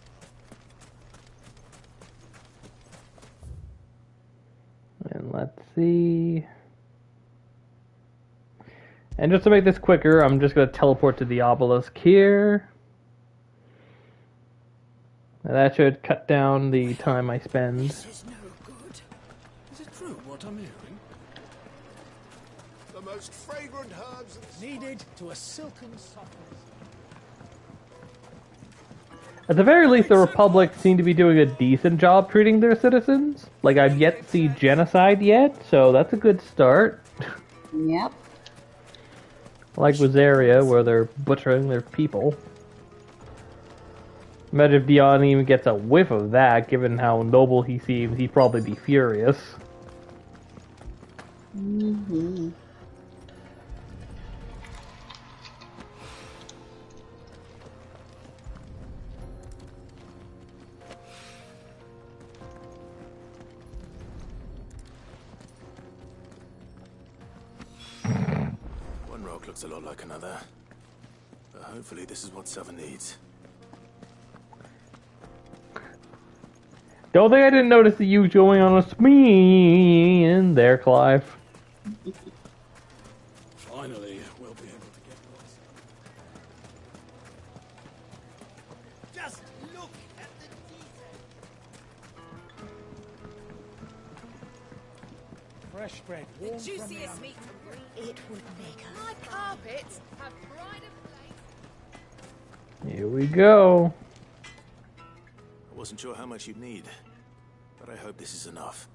And let's see. And just to make this quicker, I'm just going to teleport to the obelisk here. And that should cut down the time I spend. This is no good. Is it true what I'm hearing? The most fragrant herbs needed to a silken softness. At the very least, the Republic seem to be doing a decent job treating their citizens. Like, I've yet to see genocide yet, so that's a good start. Yep. Like Wazaria, where they're butchering their people. Imagine if Dion even gets a whiff of that, given how noble he seems, he'd probably be furious. Mm-hmm. One rock looks a lot like another. But hopefully this is what Sava needs. Don't think I didn't notice the you going on a spin there, Clive. Finally, we'll be able to get lost. Just look at the detail. Fresh bread, The warm from the juiciest oven. meat it would make us. My carpets have pride of place. Here we go. I wasn't sure how much you'd need, but I hope this is enough.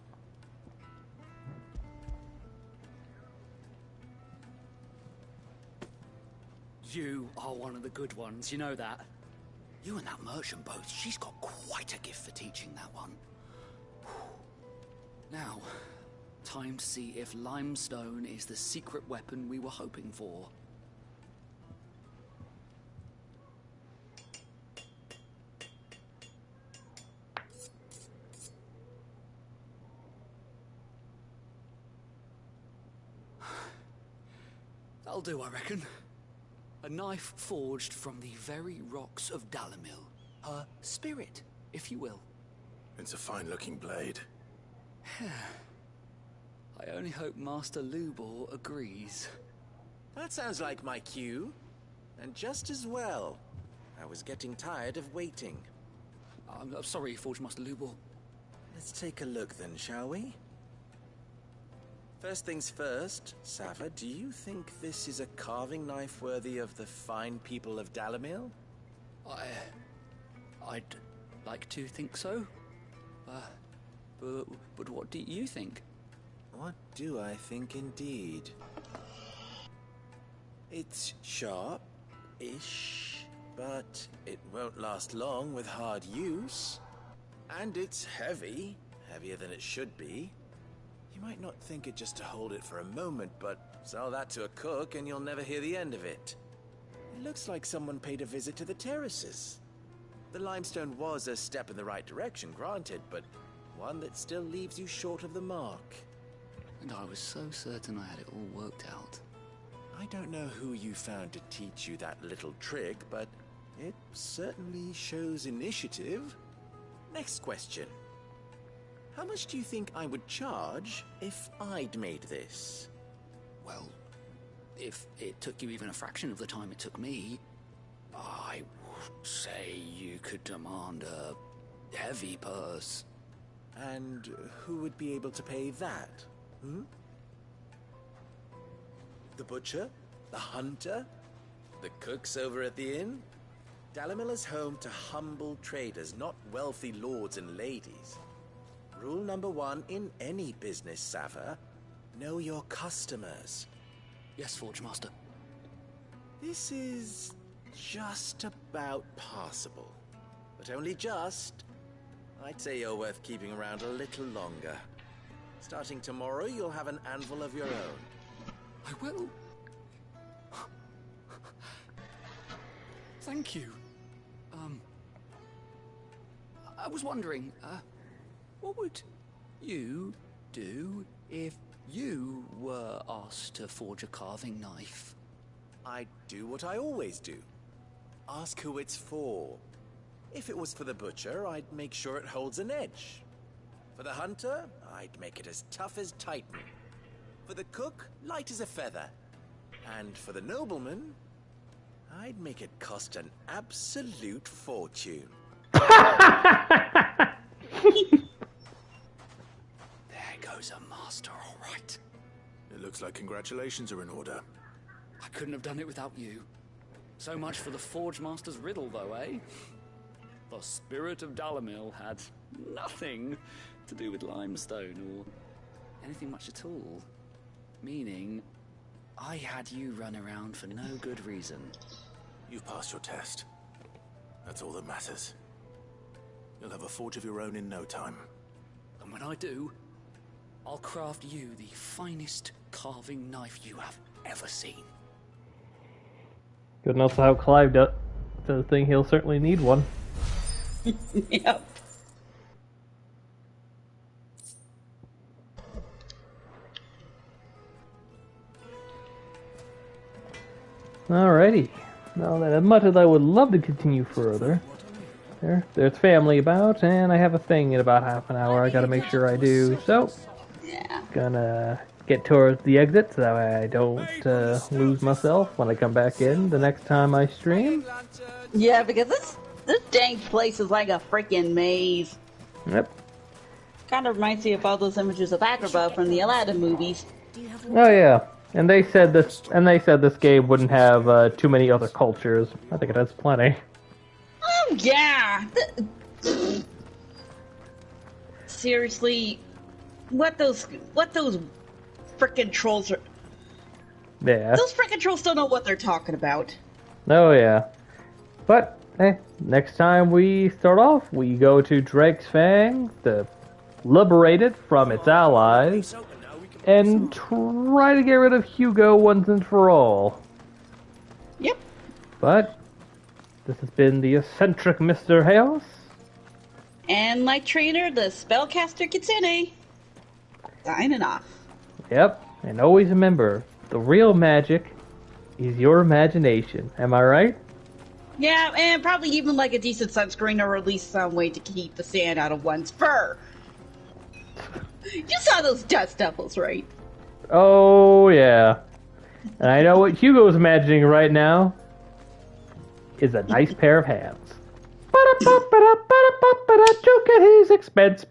You are one of the good ones, you know that? You and that merchant both, she's got quite a gift for teaching that one. Now, time to see if limestone is the secret weapon we were hoping for. That'll do, I reckon. A knife forged from the very rocks of Dalamil. Her spirit, if you will. It's a fine-looking blade. I only hope Master Lubor agrees. That sounds like my cue. And just as well. I was getting tired of waiting. I'm sorry, Forge Master Lubor. Let's take a look then, shall we? First things first, Sava, do you think this is a carving knife worthy of the fine people of Dalamil? I'd like to think so. But what do you think? What do I think indeed? It's sharp-ish, but it won't last long with hard use. And it's heavy, heavier than it should be. You might not think it just to hold it for a moment, but sell that to a cook and you'll never hear the end of it. It looks like someone paid a visit to the terraces. The limestone was a step in the right direction, granted, but one that still leaves you short of the mark. And I was so certain I had it all worked out. I don't know who you found to teach you that little trick, but it certainly shows initiative. Next question. How much do you think I would charge if I'd made this? Well, if it took you even a fraction of the time it took me, I would say you could demand a heavy purse. And who would be able to pay that? The butcher? The hunter? The cooks over at the inn? Dalamil is home to humble traders, not wealthy lords and ladies. Rule number 1 in any business, Sava. Know your customers. Yes, Forge Master. This is just about passable. But only just. I'd say you're worth keeping around a little longer. Starting tomorrow, you'll have an anvil of your own. I will. Thank you. I was wondering, what would you do if you were asked to forge a carving knife? I'd do what I always do. Ask who it's for. If it was for the butcher, I'd make sure it holds an edge. For the hunter, I'd make it as tough as Titan. For the cook, light as a feather. And for the nobleman, I'd make it cost an absolute fortune. There goes a master, all right. It looks like congratulations are in order. I couldn't have done it without you. So much for the Forge Master's riddle, though, eh? The spirit of Dalamil had nothing to do with limestone or anything much at all. Meaning, I had you run around for no good reason. You've passed your test. That's all that matters. You'll have a forge of your own in no time. And when I do, I'll craft you the finest carving knife you have ever seen. Good enough how Clive does the thing, he'll certainly need one. Yep. Alrighty. Now that as much as I would love to continue further, there's family about, and I have a thing in about half an hour I gotta make sure I do, so gonna get towards the exit so that way I don't lose myself when I come back in the next time I stream. Yeah, because this dang place is like a freaking maze. Yep. Kind of reminds me of all those images of Agrabah from the Aladdin movies. Oh yeah, and they said this game wouldn't have too many other cultures. I think it has plenty. Oh yeah. Seriously, what those frickin' trolls are? Yeah. Those frickin' trolls don't know what they're talking about. Oh yeah. But hey, next time we start off, we go to Drake's Fang to liberate it from its allies and try to get rid of Hugo once and for all. Yep. But this has been the eccentric Mr. Hales. And my trainer, the spellcaster Kitsune. Signing off. Yep, and always remember, the real magic is your imagination. Am I right? Yeah, and probably even like a decent sunscreen or at least some way to keep the sand out of one's fur. You saw those dust devils, right? Oh, yeah. And I know what Hugo's imagining right now is a nice pair of hands. Joke at his expense.